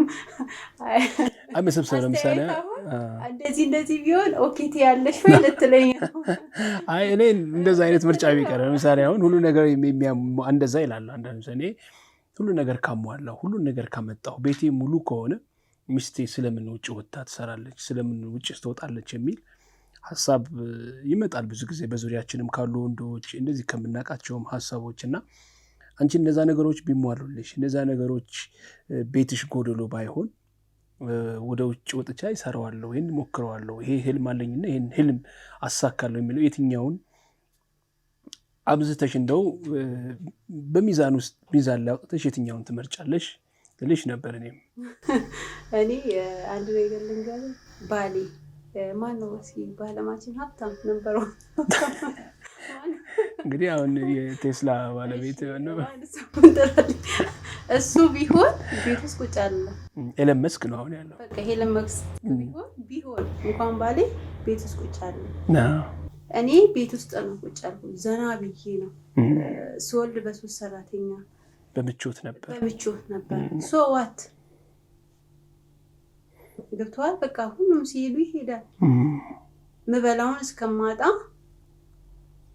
መሰብሰብ ለምሳሌ እንደዚህ ቢሆን ኦኬ ትያለሽ ወይ ልትለኝ ነው? እኔ እንደዛ አይነት ምርጫ ቢቀር ለምሳሌ አሁን ሁሉ ነገር እንደዛ ይላል አንዳንድ ሰው። እኔ ሁሉ ነገር ካሟላው ሁሉ ነገር ካመጣው ቤቴ ሙሉ ከሆነ ሚስቴ ስለምን ውጭ ወጣ ትሰራለች ስለምን ውጭ ትወጣለች የሚል ሐሳብ ይመጣል ብዙ ጊዜ በዙሪያችንም ካሉ ወንዶች እንደዚህ ከምናቃቸውም ሐሳቦች እና አንቺ እነዛ ነገሮች ቢሟሉልሽ እነዛ ነገሮች ቤትሽ ጎደሎ ባይሆን ወደ ውጭ ወጥቻ ይሰራዋለሁ ይሄን ሞክረዋለሁ ይሄ ህልም አለኝና ይሄን ህልም አሳካለሁ የሚለው የትኛውን አብዝተሽ እንደው በሚዛን ውስጥ ሚዛን ላይ አውጥተሽ የትኛውን ትመርጫለሽ ልሽ ነበር። እኔ አንድ ነገር ልንገርህ ባሌ ማነው እስኪ ባለማችን ሀብታም ነበረው እንግዲህ አሁን የቴስላ ባለቤት ነው እሱ ቢሆን ቤት ውስጥ ቁጭ አለ ኤለን መስክ ነው አሁን ያለው በቃ ኤለን መስክ ቢሆን እንኳን ባሌ ቤት ውስጥ ቁጭ አለ እኔ ቤት ውስጥ ነው ቁጭ አልኩ ዘና ብዬ ነው ስወልድ በሶስት ሰራተኛ በምቾት ነበር ሶ ዋት ገብቷል በቃ ሁሉም ሲሄዱ ይሄዳል ምበላውን እስከማጣ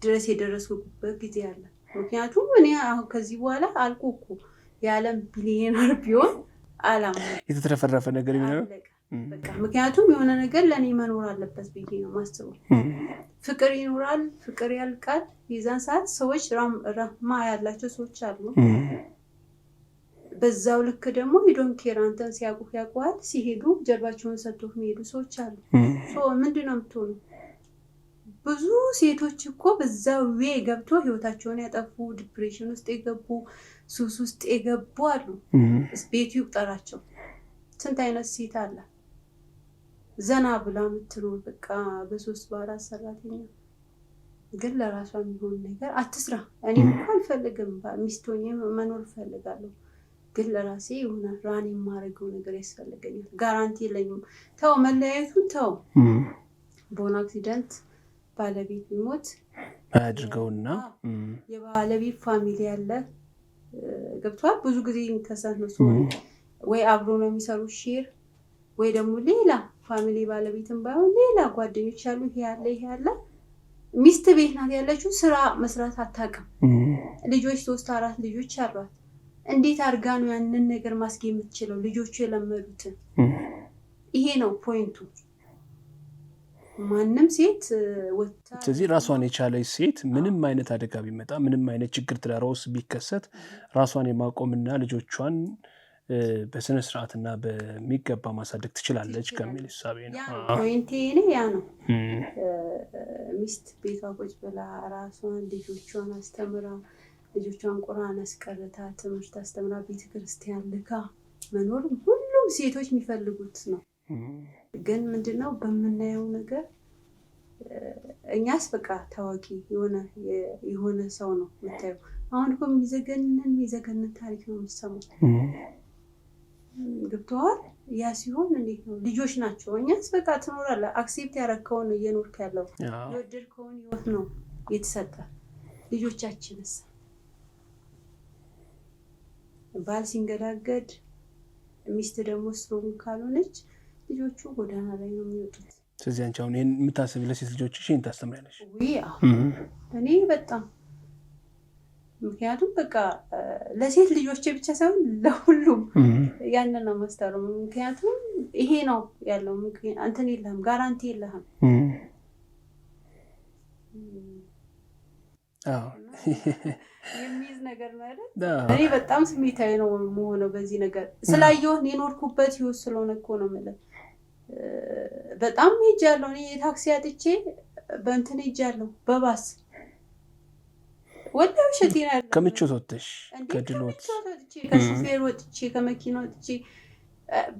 ድረስ የደረስኩበት ጊዜ አለ ምክንያቱም እኔ አሁን ከዚህ በኋላ አልኩኩ የዓለም ቢሊየነር ቢሆን አላም የተተረፈረፈ ነገር ይኖር በቃ ምክንያቱም የሆነ ነገር ለኔ መኖር አለበት ብዬ ነው ማስተው ፍቅር ይኖራል ፍቅር ያልቃል የዛን ሰዓት ሰዎች ራማ ያላቸው ሰዎች አሉ በዛው ልክ ደግሞ ሂዶን ኬራንተን ሲያቋል ሲሄዱ ጀርባቸውን ሰጥተው የሚሄዱ ሰዎች አሉ ሶ ምንድነው የምትሆኑ ብዙ ሴቶች እኮ በዛው ገብቶ ህይወታቸውን ያጠፉ ዲፕሬሽን ውስጥ የገቡ ሱስ ውስጥ የገቡ አሉ ቤቱ ይቁጠራቸው ስንት አይነት ሴት አለ ዘና ብላ የምትኖር በቃ በሶስት በአራት ሰራተኛ ግን ለራሷ የሚሆን ነገር አትስራ እኔ እንኳን አልፈልግም ሚስቶኝ መኖር ፈልጋለሁ ግን ለራሴ የሆነ ራን የማረገው ነገር ያስፈልገኛል ጋራንቲ የለኝም ተው መለያየቱን ተው በሆነ አክሲደንት ባለቤት ቢሞት አድርገውና የባለቤት ፋሚሊ ያለ ገብቷል ብዙ ጊዜ እንከሳት ነው ሰው ወይ አብሮ ነው የሚሰሩ ሼር ወይ ደግሞ ሌላ ፋሚሊ ባለቤትም ባይሆን ሌላ ጓደኞች ያሉ ይሄ ያለ ሚስት ቤት ናት ያለችው ስራ መስራት አታውቅም ልጆች 3-4 ልጆች አሏት እንዴት አርጋ ነው ያንን ነገር ማስገኘት የምትችለው ልጆቹ የለመዱትን ይሄ ነው ፖይንቱ ማንንም ሴት ወጣ ስለዚህ ራሷን የቻለች ሴት ምንም አይነት አደጋ ቢመጣ ምንም አይነት ችግር ትዳራውስ ቢከሰት ራሷን የማቆምና ልጆቿን በስነ ስርዓትና በሚገባ ማሳደግ ትችላለች ከሚል ሐሳብ ነው ፖይንቴ ያ ነው ሚስት ቤቷ ቁጭ ብላ ራሷን ልጆቿን አስተምራ ልጆቿን ቁርአን አስቀርታ ትምህርት አስተምራ ቤተክርስቲያን ልካ መኖር ሁሉም ሴቶች የሚፈልጉት ነው ግን ምንድነው በመናየው ነገር እኛስ በቃ ታዋቂ የሆነ ሰው ነው መታየው አሁን እኮ የሚዘገነን ታሪክ ነው የምትሰማው ገብቷል ያ ሲሆን እንዴት ነው ልጆች ናቸው እኛስ በቃ ትኖራለህ አክሴፕት ያረከውን እየኖርክ ያለው የወደድከውን ህይወት ነው የተሰጠ ልጆቻችንስ ባል ሲንገዳገድ ሚስት ደግሞ ስትሮንግ ካልሆነች ልጆቹ ጎዳና ላይ ነው የሚወጡት ስለዚህ አንቺ አሁን ይሄን የምታስቢ ለሴት ልጆችሽ ይሄን ታስተምሪያለሽ እኔ በጣም ምክንያቱም በቃ ለሴት ልጆቼ ብቻ ሳይሆን ለሁሉም ያንን ነው ማስተማር ምክንያቱም ይሄ ነው ያለው አንተን የለህም ጋራንቲ የለህም የሚዝ ነገር ነው አይደል እኔ በጣም ስሜታዊ ነው የምሆነው በዚህ ነገር ስላየው የኖርኩበት ህይወት ስለሆነ እኮ ነው ማለት በጣም ሄጃለሁ እኔ ታክሲ አጥቼ በእንትን ሄጃለሁ በባስ ወጣው ሸቲና ከምቾት ወጥተሽ ከድሎት ከሹፌር ወጥቼ ከመኪና ወጥቼ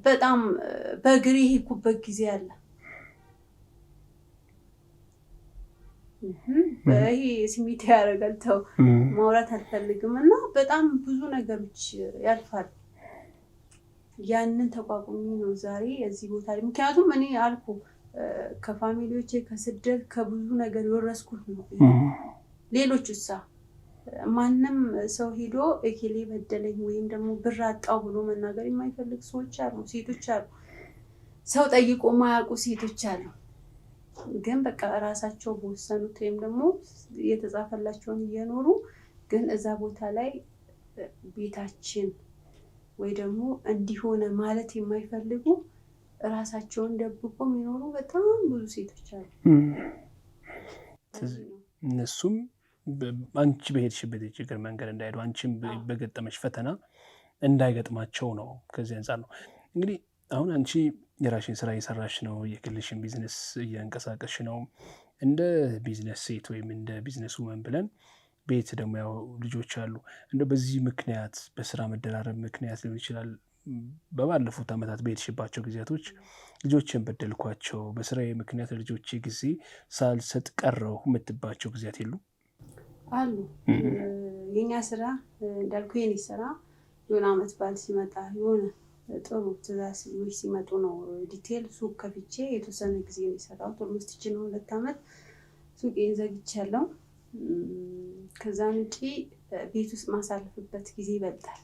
በጣም በእግሬ ሄድኩበት ጊዜ አለ ይሄ ስሜት ያደርጋል ተው ማውራት አልፈልግም እና በጣም ብዙ ነገሮች ያልፋል ያንን ተቋቁሚ ነው ዛሬ እዚህ ቦታ ላይ ምክንያቱም እኔ አልኩ ከፋሚሊዎቼ ከስደት ከብዙ ነገር የወረስኩት ነው ሌሎችሳ ማንንም ሰው ሄዶ እከሌ በደለኝ ወይም ደግሞ ብር አጣው ብሎ መናገር የማይፈልግ ሰዎች አሉ ሴቶች አሉ ሰው ጠይቆ ማያውቁ ሴቶች አሉ ግን በቃ ራሳቸው በወሰኑት ወይም ደግሞ የተጻፈላቸውን እየኖሩ ግን እዛ ቦታ ላይ ቤታችን ወይ ደግሞ እንዲሆነ ማለት የማይፈልጉ ራሳቸውን ደብቆ የሚኖሩ በጣም ብዙ ሴቶች አሉ እነሱም አንቺ በሄድሽበት የችግር መንገድ እንዳይሄዱ አንቺም በገጠመሽ ፈተና እንዳይገጥማቸው ነው ከዚህ አንፃር ነው እንግዲህ አሁን አንቺ የራሽን ስራ እየሰራሽ ነው የግልሽን ቢዝነስ እያንቀሳቀስሽ ነው እንደ ቢዝነስ ሴት ወይም እንደ ቢዝነስ ውመን ብለን ቤት ደግሞ ያው ልጆች አሉ እንደ በዚህ ምክንያት በስራ መደራረብ ምክንያት ሊሆን ይችላል በባለፉት አመታት በሄድሽባቸው ጊዜያቶች ልጆችን በደልኳቸው በስራዬ ምክንያት ልጆቼ ጊዜ ሳልሰጥ ቀረው የምትባቸው ጊዜያት የሉ አሉ። የኛ ስራ እንዳልኩ የኔ ስራ የሆነ አመት በዓል ሲመጣ የሆነ ጥሩ ትእዛዝ ሲመጡ ነው ዲቴል ሱቅ ከፍቼ የተወሰነ ጊዜ ነው የሰራሁት። ኦልሞስት 2 አመት ሱቄን ዘግቻለሁ። ከዛ ውጪ ቤት ውስጥ ማሳለፍበት ጊዜ ይበልጣል።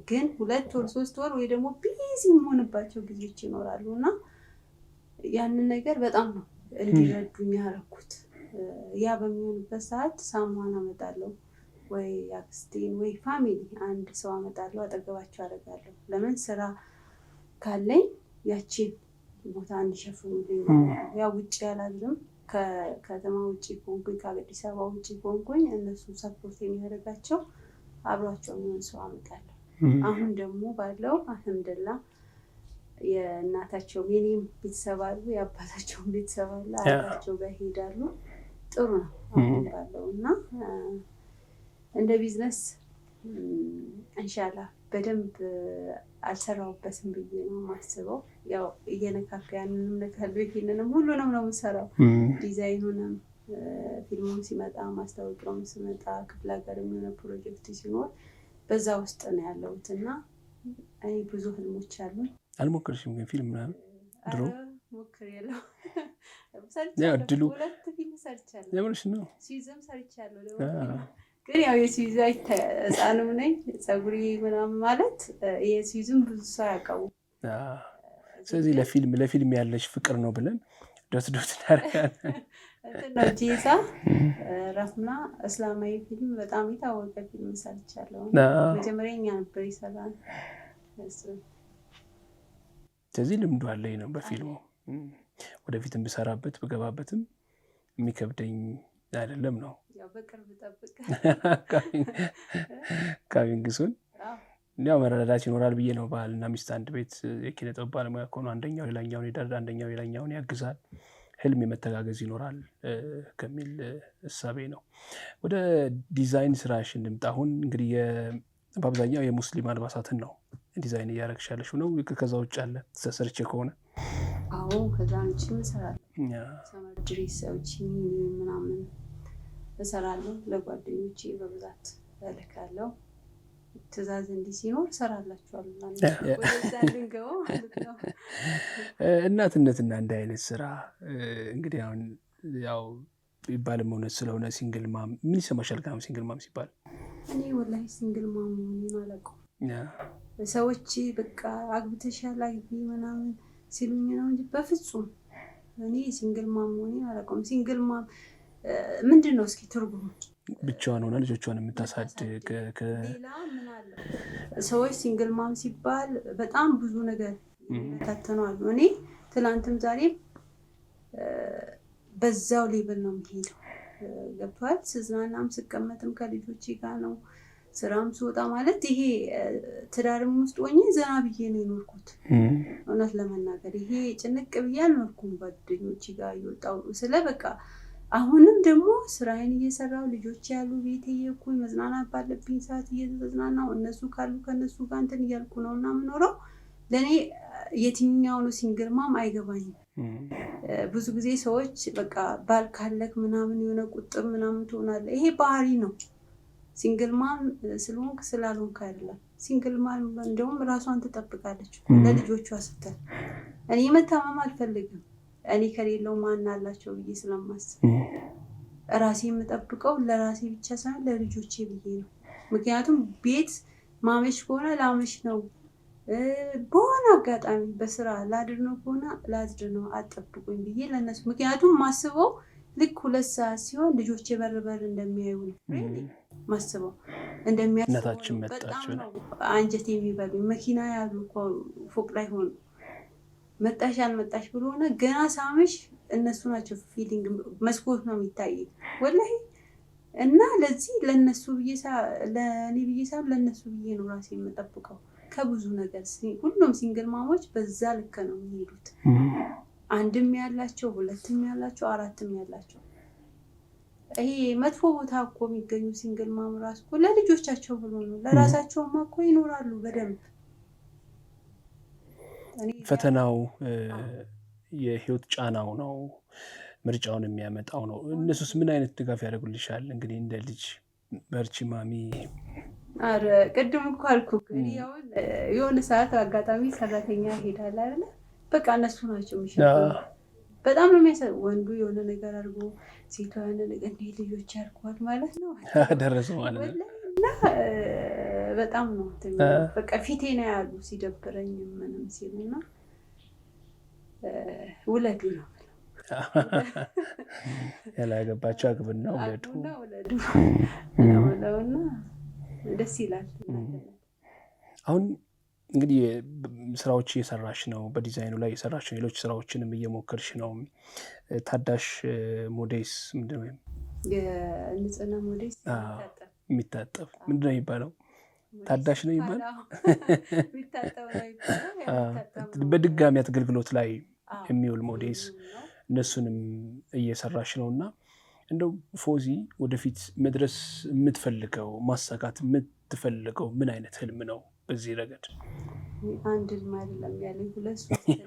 ግን 2 ወር 3 ወር ወይ ደግሞ ቢዚ የምሆንባቸው ጊዜዎች ይኖራሉና ያንን ነገር በጣም ነው እንዲረዱኝ ያደረኩት። ያ በሚሆንበት ሰዓት ሳሙና አመጣለሁ ወይ አክስቴን ወይ ፋሚሊ አንድ ሰው አመጣለሁ አጠገባቸው አደርጋለሁ። ለምን ስራ ካለኝ ያቺን ቦታ እንዲሸፍኑልኝ ያው ውጪ ያላልም ከከተማ ውጪ ኮንኩኝ ከአዲስ አበባ ውጪ ኮንኩኝ እነሱ ሰፖርት የሚያደርጋቸው አብሯቸው የሚሆን ሰው አመጣለሁ። አሁን ደግሞ ባለው አልሐምዱሊላህ የእናታቸው የኔም ቤተሰብ አሉ የአባታቸው ቤተሰብ አለ አባታቸው ጋር ሄዳሉ። ጥሩ ነው አሁን ባለውና እንደ ቢዝነስ ኢንሻአላህ በደንብ አልሰራውበትም ብዬ ነው የማስበው። ያው እየነካካ ያንንም ነገር ይሄንንም ሁሉንም ነው የምሰራው። ዲዛይኑንም ፊልሙም ሲመጣ ማስታወቂያውም ሲመጣ ክፍለ ሀገርም የሆነ ፕሮጀክት ሲኖር በዛ ውስጥ ነው ያለሁትና አይ ብዙ ህልሞች አሉ። አልሞከርሽም ግን ፊልም ምናምን ድሮ? ሞክሬያለሁ። ያው ድሉ 2 ፊልም ሰርቻለሁ። ለምንሽ ነው ሲዝም ሰርቻለሁ ደግሞ ግን ያው የሲዙ ህፃንም ነኝ ፀጉሬ ምናምን ማለት የሲዙም ብዙ ሰው ያውቀው። ስለዚህ ለፊልም ያለሽ ፍቅር ነው ብለን ዶት እናደርጋለን። እንትና ጄዛ ረፍና እስላማዊ ፊልም በጣም የታወቀ ፊልም ሰርቻለሁ። መጀመሪያ እኛ ነበር ይሰራል እሱ። ስለዚህ ልምዱ አለኝ ነው በፊልሙ። ወደፊትም ብሰራበት ብገባበትም የሚከብደኝ አይደለም ነው። ያው በቅርብ ጠብቅ ካቢንግሱን ያው መረዳዳት ይኖራል ብዬ ነው። ባልና ሚስት አንድ ቤት የኪነ ጥበብ ባለሙያ ከሆኑ አንደኛው ሌላኛውን ይደርዳል፣ አንደኛው ሌላኛውን ያግዛል፣ ህልም የመተጋገዝ ይኖራል ከሚል እሳቤ ነው። ወደ ዲዛይን ስራሽ እንምጣ። አሁን እንግዲህ በአብዛኛው የሙስሊም አልባሳትን ነው ዲዛይን እያደረግሻለሽ ነው። ከዛ ውጭ አለ ሰርቼ ከሆነ? አዎ ከዛ ውጭ እሰራለሁ። ሰመር ድሬሶች ምናምን እሰራለሁ። ለጓደኞቼ በብዛት እልካለሁ። ትእዛዝ እንዲህ ሲኖር እሰራላችኋለሁ። ወደዛ ልንገባው ማለት ነው። እናትነትና እንደ አይነት ስራ እንግዲህ አሁን ያው ይባልም እውነት ስለሆነ ሲንግል ማም ምን ይሰማሻል? ጋር ሲንግል ማም ሲባል እኔ ወላሂ ሲንግል ማም ሆኜ አላውቅም። ሰዎች በቃ አግብተሻል አግቢ ምናምን ሲሉኝ ነው እንጂ በፍጹም እኔ ሲንግል ማም ሆኜ አላውቅም። ሲንግል ማም ምንድን ነው እስኪ ትርጉሙ? ብቻዋን ሆና ልጆቿን የምታሳድግ ሌላ ምን አለ? ሰዎች ሲንግል ማም ሲባል በጣም ብዙ ነገር ተተነዋል። እኔ ትላንትም ዛሬም በዛው ሌብል ነው የምሄደው። ገብቷል። ስዝናናም ስቀመጥም ከልጆቼ ጋር ነው። ስራም ስወጣ ማለት ይሄ ትዳርም ውስጥ ሆኜ ዘና ብዬ ነው የኖርኩት። እውነት ለመናገር ይሄ ጭንቅ ብዬ አልኖርኩም። ጓደኞቼ ጋር እየወጣሁ ስለ በቃ አሁንም ደግሞ ስራዬን እየሰራሁ ልጆቼ ያሉ ቤቴ እየኩኝ መዝናናት ባለብኝ ሰዓት እየተዝናናሁ እነሱ ካሉ ከነሱ ጋር እንትን እያልኩ ነው እና የምኖረው። ለእኔ የትኛው ነው ሲንግል ማም አይገባኝም። ብዙ ጊዜ ሰዎች በቃ ባል ካለክ ምናምን የሆነ ቁጥብ ምናምን ትሆናለህ። ይሄ ባህሪ ነው። ሲንግል ማም ስለሆንክ ስላልሆንክ አይደለም። ሲንግል ማም እንደውም ራሷን ትጠብቃለች ለልጆቿ ስትል። እኔ መታመም አልፈልግም። እኔ ከሌለው ማን አላቸው ብዬ ስለማስብ ራሴ የምጠብቀው ለራሴ ብቻ ሳይሆን ለልጆቼ ብዬ ነው። ምክንያቱም ቤት ማመሽ ከሆነ ላመሽ ነው። በሆነ አጋጣሚ በስራ ላድር ነው ከሆነ ላድር ነው፣ አጠብቁኝ ብዬ ለነሱ። ምክንያቱም ማስበው ልክ 2 ሰዓት ሲሆን ልጆቼ በር እንደሚያዩ ነው ማስበው። እናታችን መጣች ነው አንጀት የሚበሉኝ። መኪና ያሉ ፎቅ ላይ ሆኑ መጣሽ አልመጣሽ ብሎ ሆነ ገና ሳምሽ እነሱ ናቸው ፊሊንግ መስኮት ነው የሚታየኝ ወላሂ። እና ለዚህ ለነሱ ብዬ ለኔ ብዬ ሳይሆን ለነሱ ብዬ ነው ራሴ የምጠብቀው ከብዙ ነገር። ሁሉም ሲንግል ማሞች በዛ ልክ ነው የሚሄዱት። አንድም ያላቸው 2ም ያላቸው 4ም ያላቸው። ይሄ መጥፎ ቦታ እኮ የሚገኙ ሲንግል ማም ራስ እኮ ለልጆቻቸው ብሎ ነው። ለራሳቸውማ እኮ ይኖራሉ በደንብ። ፈተናው የህይወት ጫናው ነው ምርጫውን የሚያመጣው ነው። እነሱስ ምን አይነት ድጋፍ ያደርጉልሻል? እንግዲህ እንደ ልጅ በርቺ ማሚ አረ ቅድም እኮ አልኩህ የሆነ ሰዓት አጋጣሚ ሰራተኛ ሄዳለ አይደለ በቃ እነሱ ናቸው የሚሸጡት። በጣም ነው የሚያሳዝነው። ወንዱ የሆነ ነገር አድርጎ ሴቷ የሆነ ነገር እንደ ልጆች ያርጓል ማለት ነው ደረሱ ማለት ነው። እና በጣም ነው በቃ ፊቴ ነው ያሉ ሲደብረኝ ምንም ሲሉና ውለዱ ነው ያላገባቸው አግብና ውለዱ ነውና ደስ ይላል። አሁን እንግዲህ ስራዎች እየሰራሽ ነው፣ በዲዛይኑ ላይ እየሰራሽ ነው፣ ሌሎች ስራዎችንም እየሞከርሽ ነው። ታዳሽ ሞዴስ ምንድነው? የንጽህና ሞዴስ የሚታጠብ ምንድነው የሚባለው? ታዳሽ ነው የሚባለው። በድጋሚ አገልግሎት ላይ የሚውል ሞዴስ እነሱንም እየሰራሽ ነውና እንደው ፎዚ ወደፊት መድረስ የምትፈልገው ማሳካት የምትፈልገው ምን አይነት ህልም ነው? በዚህ ረገድ አንድ ህልም አይደለም ያለኝ ሁለት ሶስት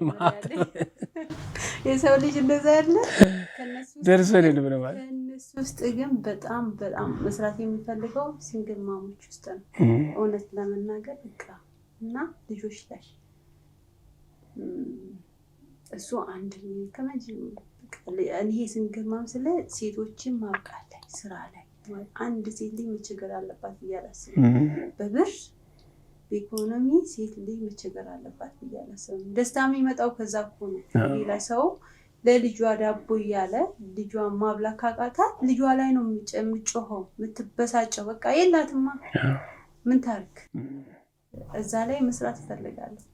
የሰው ልጅ እንደዛ ያለ ደርሰን ህልም ነው ማለት። ከነሱ ውስጥ ግን በጣም በጣም መስራት የሚፈልገው ሲንግል ማሞች ውስጥ ነው እውነት ለመናገር በቃ እና ልጆች ላይ እሱ አንድ ከመጀመሪያ እኔ ሲንግል ማም ስለ ሴቶችን ማብቃት ላይ ስራ ላይ አንድ ሴት ልጅ መቸገር አለባት እያላስብ በብር በኢኮኖሚ ሴት ልጅ መቸገር አለባት እያላስብ ደስታ የሚመጣው ከዛ እኮ ነው። ሌላ ሰው ለልጇ ዳቦ እያለ ልጇን ማብላት ካቃታት ልጇ ላይ ነው የምትጮኸው የምትበሳጨው። በቃ የላትማ ምን ታርክ እዛ ላይ መስራት እፈልጋለሁ።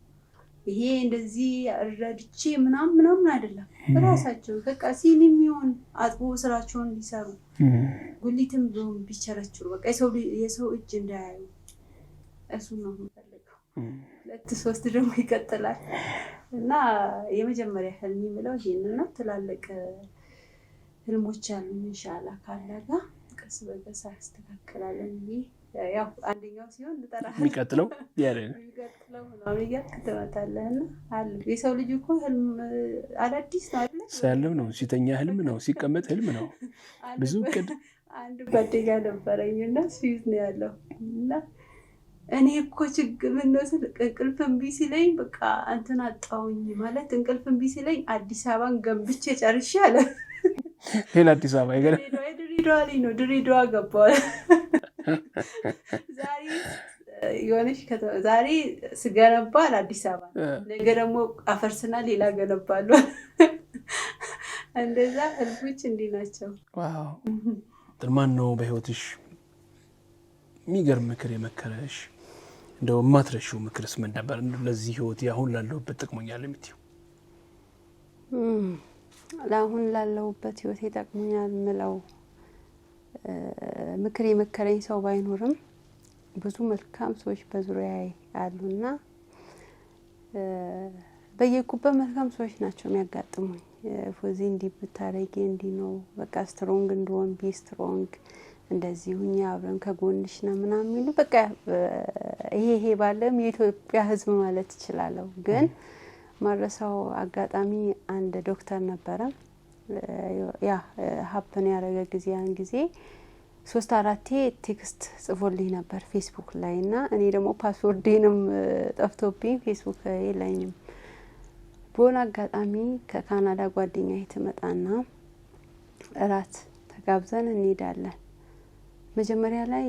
ይሄ እንደዚህ ረድቼ ምናምን አይደለም። ራሳቸው በቃ ሲኒ የሚሆን አጥቦ ስራቸውን ሊሰሩ ጉሊትም ቢሆን ቢቸረችሩ በቃ የሰው እጅ እንዳያዩ እሱ ነው የምፈልገው። 2-3 ደግሞ ይቀጥላል እና የመጀመሪያ ህልም የሚለው ይሄንን ነው። ትላልቅ ህልሞች አሉ ኢንሻአላህ ካላጋ ቀስ በቀስ አስተካክላለን። ያው አንደኛው ሲሆን ልጠራህ የሚቀጥለው የሚቀጥለው ነው ያከተማታለህና አለ የሰው ልጅ እኮ ህልም አዳዲስ ነው አይደል? ሰልም ነው ሲተኛ ህልም ነው ሲቀመጥ ህልም ነው። ብዙ ቅድ አንድ ጓደኛ ነበረኝና ሲይዝ ነው ያለው እና እኔ እኮ ችግር ምን ነው እንቅልፍ እምቢ ሲለኝ በቃ እንትን አጣውኝ ማለት እንቅልፍ እምቢ ሲለኝ አዲስ አበባን ገንብቼ ጨርሼ አለ። ሌላ አዲስ አበባ ይገለ ድሬዳዋ ገባሁ። ዛሬ ስገነባ አዲስ አበባ ነገ ደግሞ አፈርስና ሌላ ገነባለሁ። እንደዛ ህልሞች እንዲህ ናቸው። ዋው ጥልማን ነው በህይወትሽ የሚገርም ምክር የመከረሽ እንደው ማትረሺው ምክርስ ምን ነበር? ለዚህ ህይወት አሁን ላለሁበት ጥቅሞኛል የምትይው? ለአሁን ላለሁበት ህይወት ይጠቅሙኛል ምለው ምክር የመከረኝ ሰው ባይኖርም ብዙ መልካም ሰዎች በዙሪያዬ አሉና በየኩበት መልካም ሰዎች ናቸው የሚያጋጥሙኝ። ፎዚ እንዲህ ብታረጊ እንዲህ ነው በቃ ስትሮንግ እንደሆን ቢ ስትሮንግ እንደዚህ ሁኛ አብረን ከጎንሽ ነው ምናምን የሚሉ በቃ ይሄ ባለም የኢትዮጵያ ህዝብ ማለት ይችላልው። ግን ማረሳው አጋጣሚ አንድ ዶክተር ነበረ ያ ሀፕን ያረገ ጊዜ ያን ጊዜ 3-4 ቴክስት ጽፎልኝ ነበር ፌስቡክ ላይና እኔ ደግሞ ፓስወርዴንም ጠፍቶብኝ ፌስቡክ የለኝም። በሆነ አጋጣሚ ከካናዳ ጓደኛዬ ትመጣና እራት ተጋብዘን እንሄዳለን። መጀመሪያ ላይ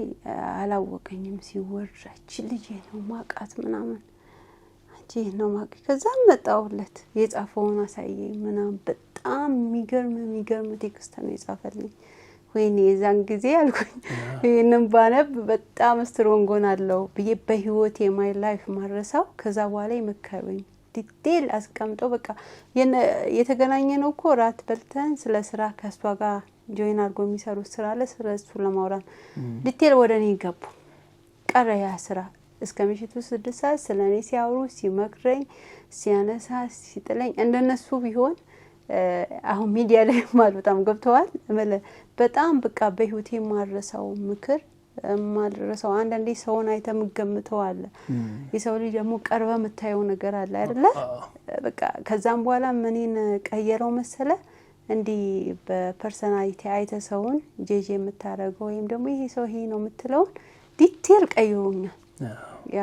አላወቀኝም ሲወራች ልጅ ነው ማቃት ምናምን አንቺ ነው ማቂ ከዛ መጣውለት የጻፈውን አሳየኝ ምናምን በጣም የሚገርም ቴክስት ነው የጻፈልኝ። ወይኔ የዛን ጊዜ አልኩኝ ይሄንን ባነብ በጣም ስትሮንግ ሆናለሁ ብዬ በህይወቴ ማይ ላይፍ ማረሳው። ከዛ በኋላ ይመከሩኝ ዲቴል አስቀምጦ በቃ የተገናኘነው እኮ ራት በልተን ስለ ስራ ከሷ ጋር ጆይን አድርጎ የሚሰሩት ስራ አለ ስለሱ ለማውራት ዲቴል ወደኔ ገቡ። ቀረ ያ ስራ እስከ ምሽቱ 6 ሰዓት ስለኔ ሲያወሩ ሲመክረኝ ሲያነሳ ሲጥለኝ እንደነሱ ቢሆን አሁን ሚዲያ ላይ በጣም ገብተዋል። በጣም በቃ በህይወቴ ማረሳው ምክር ማረሳው አንዳንዴ ሰውን አይተምገምተው አለ የሰው ልጅ ደግሞ ቀርበ መታየው ነገር አለ አይደለ? በቃ ከዛም በኋላ ምንን ቀየረው መሰለ እንዲ በፐርሰናሊቲ አይተሰውን ጄጄ የምታረገው ወይም ደግሞ ይሄ ሰው ይሄ ነው የምትለው ዲቴል ቀይሩኛ ያ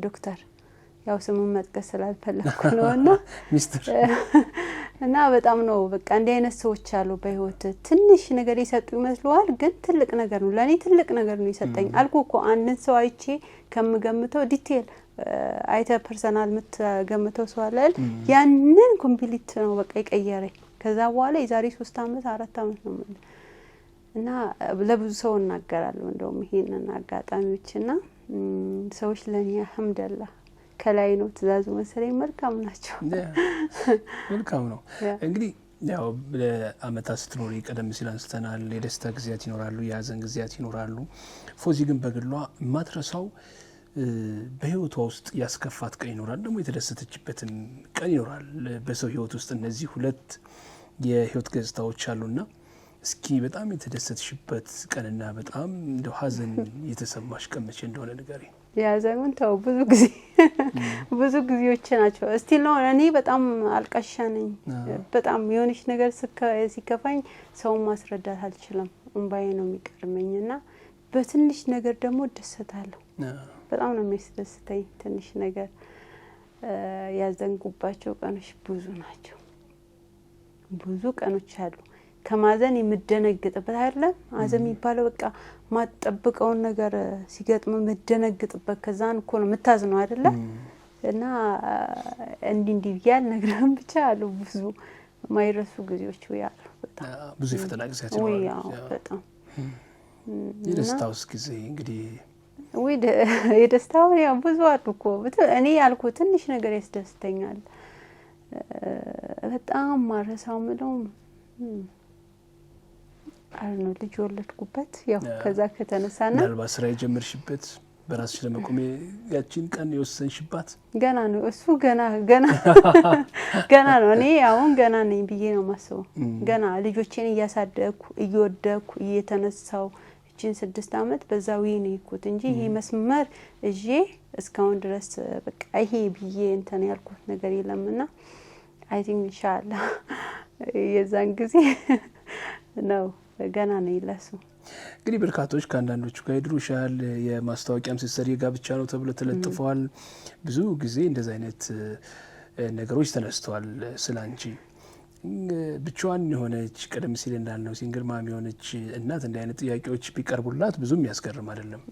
ዶክተር ያው ስሙን መጥቀስ ስላልፈለኩ ነውና ሚስተር እና በጣም ነው በቃ እንደ አይነት ሰዎች አሉ በህይወት ትንሽ ነገር ይሰጡ ይመስላል ግን ትልቅ ነገር ነው ለኔ ትልቅ ነገር ነው ይሰጠኝ አልኩ እኮ አንድን ሰው አይቼ ከምገምተው ዲቴል አይተ ፐርሰናል ምትገምተው ሰው አለ ያንን ኮምፕሊት ነው በቃ ይቀየረኝ ከዛ በኋላ የዛሬ 3 አመት 4 አመት ነው ማለት እና ለብዙ ሰው እናገራለሁ እንደውም ይሄንን አጋጣሚዎችና ሰዎች ለኔ አልহামዱሊላህ ከላይ ነው ትዛዙ መሰለኝ መልካም ናቸው መልካም ነው እንግዲህ ያው ለአመታት ስትኖሪ ቀደም ሲል አንስተናል የደስታ ጊዜያት ይኖራሉ የሀዘን ጊዜያት ይኖራሉ ፎዚ ግን በግሏ ማትረሳው በህይወቷ ውስጥ ያስከፋት ቀን ይኖራል ደግሞ የተደሰተችበትም ቀን ይኖራል በሰው ህይወት ውስጥ እነዚህ ሁለት የህይወት ገጽታዎች አሉና እስኪ በጣም የተደሰተሽበት ቀንና በጣም እንደው ሀዘን የተሰማሽ ቀን መቼ እንደሆነ ንገሪኝ ያዘውን ተው ብዙ ጊዜዎች ናቸው እስቲ ነው እኔ በጣም አልቃሻ ነኝ በጣም የሆነች ነገር ሲከፋኝ ሰው ማስረዳት አልችልም እንባዬ ነው የሚቀርመኝና በትንሽ ነገር ደግሞ ደስታለሁ በጣም ነው የሚያስደስተኝ ትንሽ ነገር ያዘንኩባቸው ቀኖች ብዙ ናቸው ብዙ ቀኖች አሉ ከማዘን የምደነግጥበት አይደለም አዘም ይባለው በቃ ማጠብቀው ነገር ሲገጥም መደነግጥበት ከዛን እኮ ነው መታዝነው አይደለ እና እንዲ ይያል ነገርም ብቻ አሉ ብዙ ማይረሱ ጊዜዎች ያሉ በጣም ብዙ ፈተና ጊዜያት ይኖራሉ በጣም የደስታውስ ጊዜ እንግዲህ ወይ የደስታው ያው ብዙ አጥቆ እኔ ያልኩ ትንሽ ነገር ያስደስተኛል በጣም ማረሳው ምለው አልኖ ልጅ ወለድኩበት ያው ከዛ ከተነሳና ምናልባት ስራ የጀመርሽበት በራስሽ ለመቆም ያቺን ቀን የወሰንሽባት ገና ነው እሱ ገና ነው እኔ አሁን ገና ነኝ ብዬ ነው ማስበው ገና ልጆቼን እያሳደግኩ እየወደኩ እየተነሳው እቺን 6 አመት በዛው ነው ይኩት እንጂ ይሄ መስመር እጄ እስካሁን ድረስ በቃ ይሄ ብዬ እንተን ያልኩት ነገር የለምና አይ ቲንክ ኢንሻአላህ የዛን ጊዜ ነው ገና ነው ይላሱ እንግዲህ በርካቶች ካንዳንዶቹ ጋር ይድሩሻል የማስታወቂያም ሲሰሪ ጋብቻ ነው ተብሎ ተለጥፈዋል ብዙ ጊዜ እንደዛ አይነት ነገሮች ተነስተዋል ስላንቺ ብቻዋን የሆነች ቀደም ሲል እንዳልነው ሲንግል ማም የሆነች እናት እንደ አይነት ጥያቄዎች ቢቀርቡላት ብዙም ያስገርም አይደለም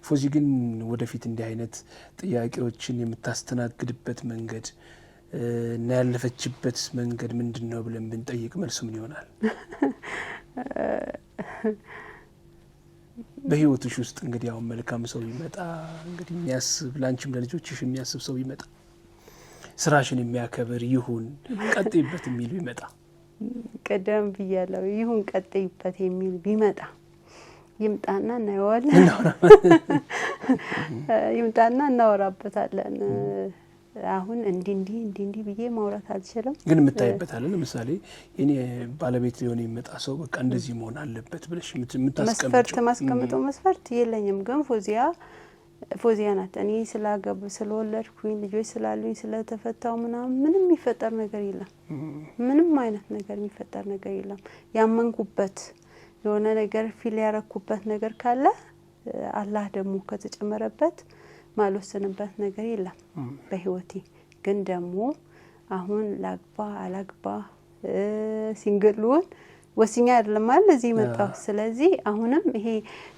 ፎዚ ግን ወደፊት እንደ አይነት ጥያቄዎችን የምታስተናግድበት መንገድ እና ያለፈችበት መንገድ ምንድነው ብለን ብንጠይቅ መልሱ ምን ይሆናል በህይወትሽ ውስጥ እንግዲህ አሁን መልካም ሰው ይመጣ እንግዲህ የሚያስብ ላንቺም ለልጆችሽ የሚያስብ ሰው ይመጣ ስራሽን የሚያከብር ይሁን ቀጥይበት የሚል ይመጣ ቀደም ብያለሁ ይሁን ቀጥይበት የሚል ቢመጣ ይምጣና እናወራበታለን አሁን እንዲ ብዬ ማውራት አልችልም ግን ምታይበታል ለምሳሌ እኔ ባለቤት ሊሆን ይመጣ ሰው በቃ እንደዚህ መሆን አለበት ብለሽ መስፈርት መስፈርት የለኝም ግን ፎዚያ ናት እኔ ስላገብ ስለወለድኩኝ ልጆች ስላሉኝ ስለተፈታው ምንም የሚፈጠር ነገር የለም ምንም አይነት ነገር የሚፈጠር ነገር የለም ያመንኩበት የሆነ ነገር ፊል ያረኩበት ነገር ካለ አላህ ደግሞ ከተጨመረበት ማልወሰንበት ነገር የለም በህይወቴ ግን ደግሞ አሁን አላግባ ሲንግሉን ወሲኛ አይደለም ማለት እዚህ መጣው ስለዚህ አሁንም ይሄ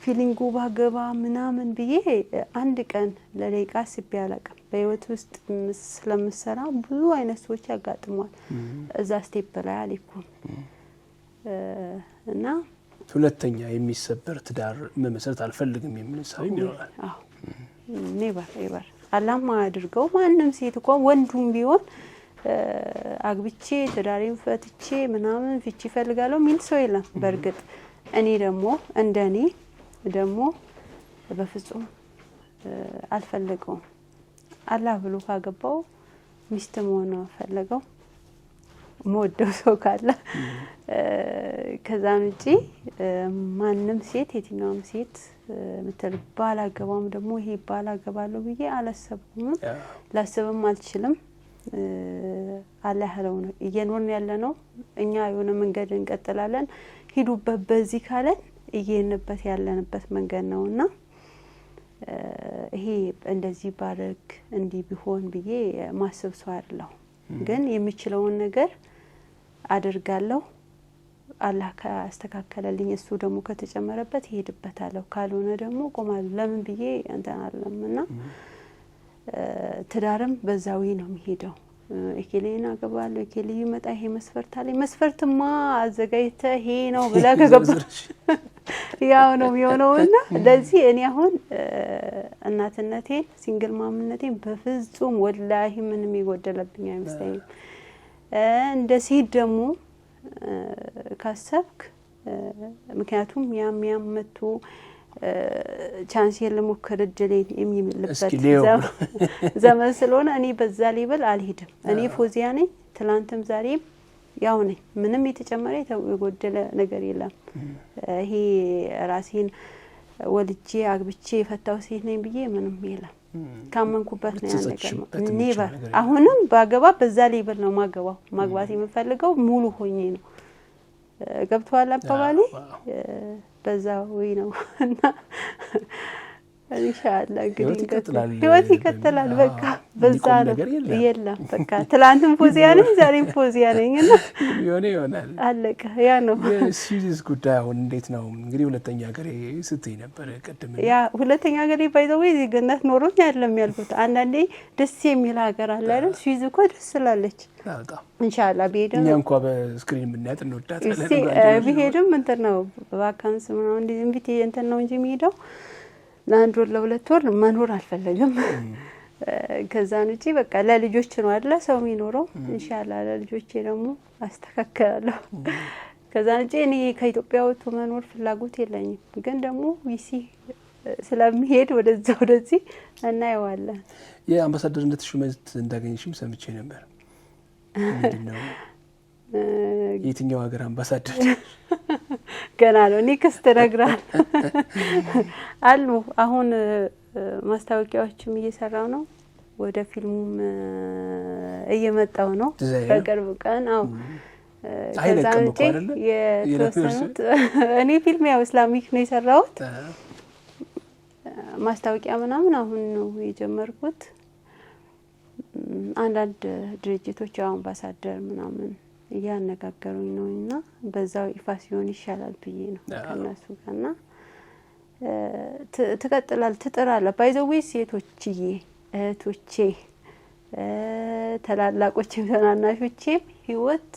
ፊሊንጉ ባገባ ምናምን ብዬ አንድ ቀን ለደቂቃ ሲያላቀም በህይወት ውስጥ ስለምሰራ ብዙ አይነት ሰዎች ያጋጥሟል እዛ ስቴፕ ላይ አልኩ እና ሁለተኛ የሚሰበር ትዳር መመሰረት አልፈልግም የሚል ሰው ይኖራል አዎ ኔቨር አላማ አድርገው ማንንም ሴት እኮ ወንዱም ቢሆን አግብቼ ትዳሬን ፈትቼ ምናምን ፍቺ ፈልጋለሁ ሚል ሰው የለም በርግጥ እኔ እንደኔ ደግሞ በፍጹም አልፈልገውም አላህ ብሎ ካገባው ሚስት መሆን ፈልገው ሞደው ሰው ካለ ከዛን ውጪ ማንንም ሴት የትኛውም ሴት ምትባል አገባም ደግሞ ይሄ ባላገባለው ብዬ አላሰብኩም ላስብም አልችልም አላህ ያለው ነው እየኖርን ያለነው እኛ የሆነ መንገድ እንቀጥላለን ሂዱበት በዚህ ካለን እየነበት ያለንበት መንገድ ነውና ይሄ እንደዚህ ባረክ እንዲ ቢሆን ብዬ ማሰብ ሰው አይደለም ግን የሚችለውን ነገር አድርጋለሁ አላህ ካስተካከለልኝ እሱ ደግሞ ከተጨመረበት ይሄድበታለሁ ካልሆነ ደግሞ ቆማለሁ ለምን ብዬ እንትን አለምና ትዳርም በዛው ነው የሚሄደው እከሌና ገባለሁ እከሌ ይመጣ ይሄ መስፈርት አለ መስፈርትማ አዘጋይተ ይሄ ነው ብላ ከገባ ያው ነው የሚሆነውና ለዚህ እኔ አሁን እናትነቴን ሲንግል ማምነቴን በፍጹም ወላሂ ምንም ይጎደለብኝ አይመስለኝም እንደ ሲድ ደግሞ ካሰብክ ምክንያቱም ያም መጥቶ ቻንስ የለሙከረ ድሌን የሚልበት ዘመን ስለሆነ እኔ በዛ ሌብል አልሄድም እኔ ፎዚያ ነኝ ትላንትም ዛሬም ያው ነኝ ምንም የተጨመረ የጎደለ ነገር የለም ይሄ ራሴን ወልጄ አግብቼ ፈታው ሴት ነኝ ብዬ ምንም የለም ካመንኩበት ነው ያነገር ኔቨር አሁንም ባገባ በዛ ሌብል ነው ማግባት የምፈልገው ሙሉ ሆኜ ነው ገብቷል አባባሌ በዛ ወይ ነው እና ኢንሻአላህ ህይወት ይቀጥላል በቃ በዛ ነው የለም በቃ ትላንትም ፎዚያ ነኝ ዛሬም ፎዚያ ነኝና ይሆናል አለቀ ያ ነው ሲሪየስ ጉዳይ አሁን እንዴት ነው እንግዲህ ሁለተኛ ሀገሬ ስትይ ነበር ቀደም ያ ሁለተኛ ሀገሬ ባይዘው ዜግነት ኖሮኝ አይደለም ያልኩት አንዳንዴ ደስ የሚል ሀገር አለ አይደል ስዊዝ እኮ ደስ ስላለች በጣም ኢንሻአላህ ቢሄድም እኛ እንኳን በስክሪን ምንያት እንወዳታለን ቢሄድም እንትን ነው በቫካንስ ምናምን እንዴ እንቢት እንትን ነው እንጂ የሚሄደው ለአንድ ወር ለሁለት ወር መኖር አልፈልግም ከዛ ንጪ በቃ ለልጆች ነው አይደል ሰው የሚኖረው ኢንሻአላህ ለልጆቼ ደግሞ አስተካክላለሁ ከዛ ንጪ እኔ ከኢትዮጵያ ወጥቶ መኖር ፍላጎት የለኝም ግን ደግሞ ይሲ ስለሚሄድ ወደዚህ እናየዋለን የአምባሳደርነት ሹመት እንዳገኘሽም ሰምቼ ነበር ምንድነው የትኛው ሀገር አምባሳደር ገና ነው ኔክስት ነግራል አሉ አሁን ማስታወቂያዎችም እየሰራው ነው ወደ ፊልሙም እየመጣው ነው በቅርብ ቀን አው አይለቀም እኮ አይደለ የተወሰኑት እኔ ፊልም ያው እስላሚክ ነው የሰራሁት ማስታወቂያ ምናምን አሁን ነው የጀመርኩት አንዳንድ ድርጅቶች አምባሳደር ምናምን ያነጋገሩኝ ነውና በዛው ይፋ ሲሆን ይሻላል ብዬ ነው ከነሱ ጋርና ተቀጥላል ተጠራለ ባይዘው ሴቶችዬ እህቶቼ ተላላቆቼ ተናናሾቼ ህይወት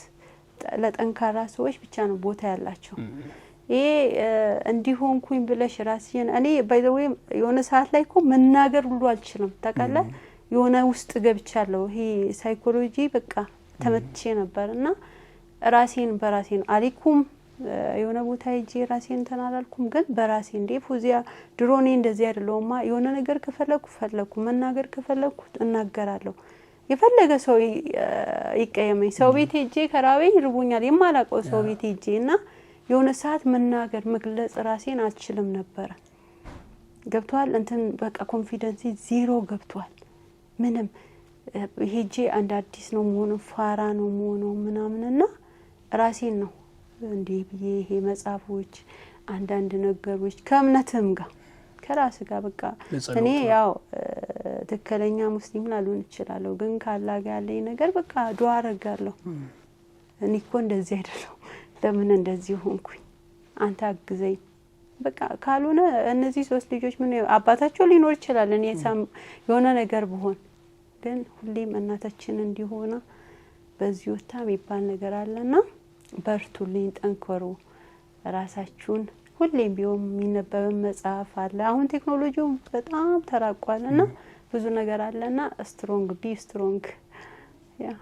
ለጠንካራ ሰዎች ብቻ ነው ቦታ ያላቸው ይሄ እንዲሆንኩኝ ብለሽ ራስሽን እኔ ባይዘው የሆነ ሰዓት ላይ እኮ መናገር ሁሉ አልችልም ታውቃለህ የሆነ ውስጥ ገብቻለሁ ይሄ ሳይኮሎጂ በቃ ተመትቼ ነበርና ራሴን በራሴን አሊኩም የሆነ ቦታ ሄጄ ራሴን ተናላልኩም ግን በራሴ እንደ ፎዚያ ድሮኔ እንደዚህ አይደለውማ የሆነ ነገር ከፈለኩ መናገር ከፈለኩ እናገራለሁ የፈለገ ሰው ይቀየመኝ ሰው ቤት ሄጄ ከራበኝ ርቦኛል የማላቀው ሰው ቤት ሄጄና የሆነ ሰዓት መናገር መግለጽ ራሴን አልችልም ነበር ገብቷል እንትን በቃ ኮንፊደንስ ዜሮ ገብቷል ምንም ሄጄ አንድ አዲስ ነው መሆኑ ፋራ ነው መሆኑ ምናምንና ራሴን ነው እንዴ ብዬ ይሄ መጻፎች አንዳንድ ነገሮች ከእምነትም ጋር ከራስ ጋር በቃ እኔ ያው ተከለኛ ሙስሊም ላልሆን ይችላል ግን ካላ ጋር ያለኝ ነገር በቃ ዱዓ አረጋለሁ እኔ እኮ እንደዚህ አይደለም ለምን እንደዚህ ሆንኩኝ አንተ አግዘኝ በቃ ካልሆነ እነዚህ ሶስት ልጆች ምን አባታቸው ሊኖር ይችላል እኔ የሆነ ነገር በሆን ግን ሁሌም እናታችን እንዲሆና በዚህ ወጣ የሚባል ነገር አለና በርቱልኝ ጠንከሩ ራሳችሁን ሁሌም ቢሆን የሚነበብ መጽሐፍ አለ አሁን ቴክኖሎጂው በጣም ተራቋልና ብዙ ነገር አለና ስትሮንግ ቢ ስትሮንግ ያ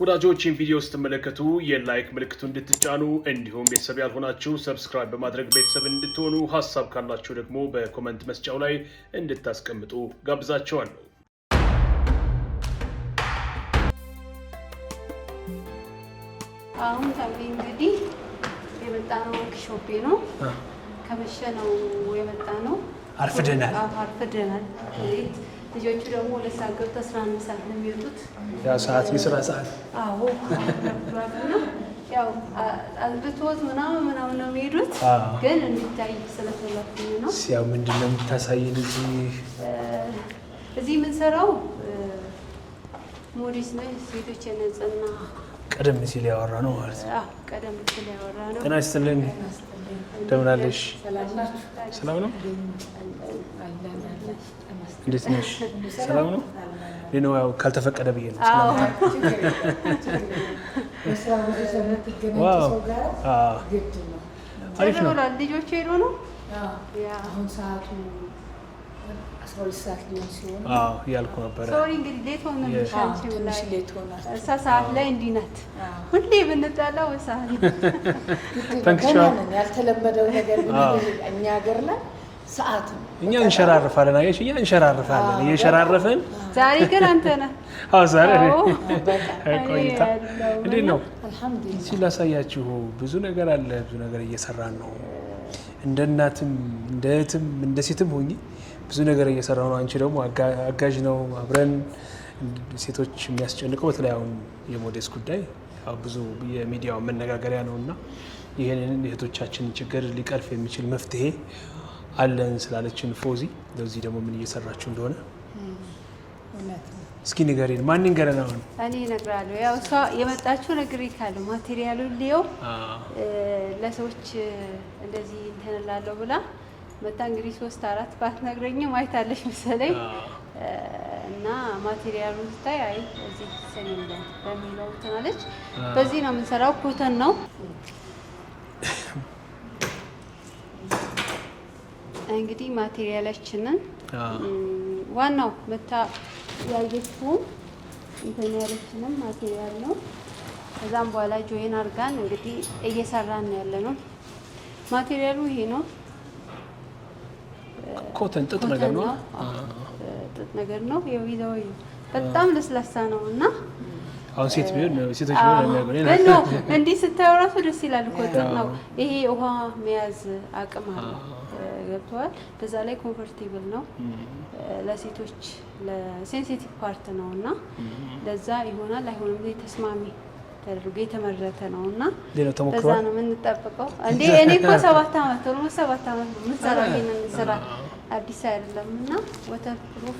ወዳጆችን ቪዲዮ ስትመለከቱ የላይክ ምልክቱን እንድትጫኑ እንዲሁም ቤተሰብ ያልሆናችሁ ሰብስክራይብ በማድረግ ቤተሰብ እንድትሆኑ ሐሳብ ካላችሁ ደግሞ በኮሜንት መስጫው ላይ እንድታስቀምጡ ጋብዛችኋለሁ አሁን ታዲያ እንግዲህ የመጣነው ወርክሾፕ ነው ከመሸ ነው የመጣነው አርፍደናል ልጆቹ ደግሞ ለሳገው 11 ሰዓት ነው የሚወጡት ያ ሰዓት የሥራ ሰዓት አዎ ነው ያው አልብቶት ምናምን ነው የሚሄዱት ግን እንዲታይ ስለፈለኩኝ ነው ሲያው ምንድነው የምታሳየን እዚህ ምን ሰራው ሞዴስ ነው ሴቶች የነጽና ቀደም ሲል ያወራ ነው ማለት ነው ቀደም ሲል ያወራ ነው ጤና ይስጥልኝ እንደምን አለሽ ሰላም ነው እንዴት ነሽ ሰላም ነው ለኔው ያው ካልተፈቀደ ብዬ ነው ሰላም ዋው አሪፍ ነው ልጆች ሄዶ ነው ያ አሁን ሰዓቱ 12 ሰዓት ሊሆን ሲሆን ያልኩ ነበር ሶሪ እንግዲህ ሌት ሆነ ትንሽ ሌት ሆነ ሰዓት ላይ እንዲህ ናት ሁሌ ብንጣላው ሰዓት ታንክሽን ያልተለመደው ነገር ቢሆን እኛ ሀገር ላይ ሰዓት እኛ እንሸራርፋለን አየሽ እኛ እንሸራርፋለን እየሸራረፈን ዛሬ ግን አንተ ነህ ዛሬ ቆይታ እንዴት ነው አልহামዱሊላህ ሲላሳያችሁ ብዙ ነገር አለ ብዙ ነገር እየሰራን ነው እንደ እናትም እንደ እህትም እንደ ሴትም ሆኜ ብዙ ነገር እየሰራው ነው አንቺ ደግሞ አጋዥ ነው አብረን ሴቶች የሚያስጨንቀው በተለይ አሁን የሞዴስ ጉዳይ ብዙ የሚዲያው መነጋገሪያ ነውና ይሄንን እህቶቻችን ችግር ሊቀርፍ የሚችል መፍትሄ አለን ስላለችን ፎዚ ለዚህ ደግሞ ምን እየሰራችሁ እንደሆነ እስኪ ንገሪን ማን ንገረን አሁን እኔ እነግራለሁ ያው እሷ የመጣችው ነገር ይካለ ማቴሪያሉን ሊዮ ለሰዎች እንደዚህ እንተናላለሁ ብላ መጣ እንግዲህ 3-4 ባትነግረኝም አይታለሽ መሰለኝ እና ማቴሪያሉን ስታይ አይ እዚህ ሰሚንዳ በሚለው ተናለች በዚህ ነው የምንሰራው ኮተን ነው እንግዲህ ማቴሪያላችንን ዋናው መታ ያየችው እንትን ያለችንም ማቴሪያል ነው ከዛም በኋላ ጆይን አርጋን እንግዲህ እየሰራን ያለነው ማቴሪያሉ ይሄ ነው ኮተን ጥጥ ነገር ነው ጥጥ ነገር ነው ይዘው በጣም ለስላሳ ነውና አሁን ሴት ቢሆን ሴቶች ቢሆን የሚያገኙ ነው እንዲህ ስታዩ ራሱ ደስ ይላል ኮተን ነው ይሄ ውሃ መያዝ አቅም አለው ገብቷል በዛ ላይ ኮምፎርቴብል ነው ለሴቶች ለሴንሲቲቭ ፓርት ነውና ለዛ ይሆናል አይሆንም ተስማሚ ተደርጎ የተመረተ ነውና ለዛ ነው ምን ተጠብቀው እንዴ እኔ እኮ 7 አመት ነው 7 አመት ነው ምንሰራው ይሄንን ስራ አዲስ አይደለምና ወተር ፕሩፍ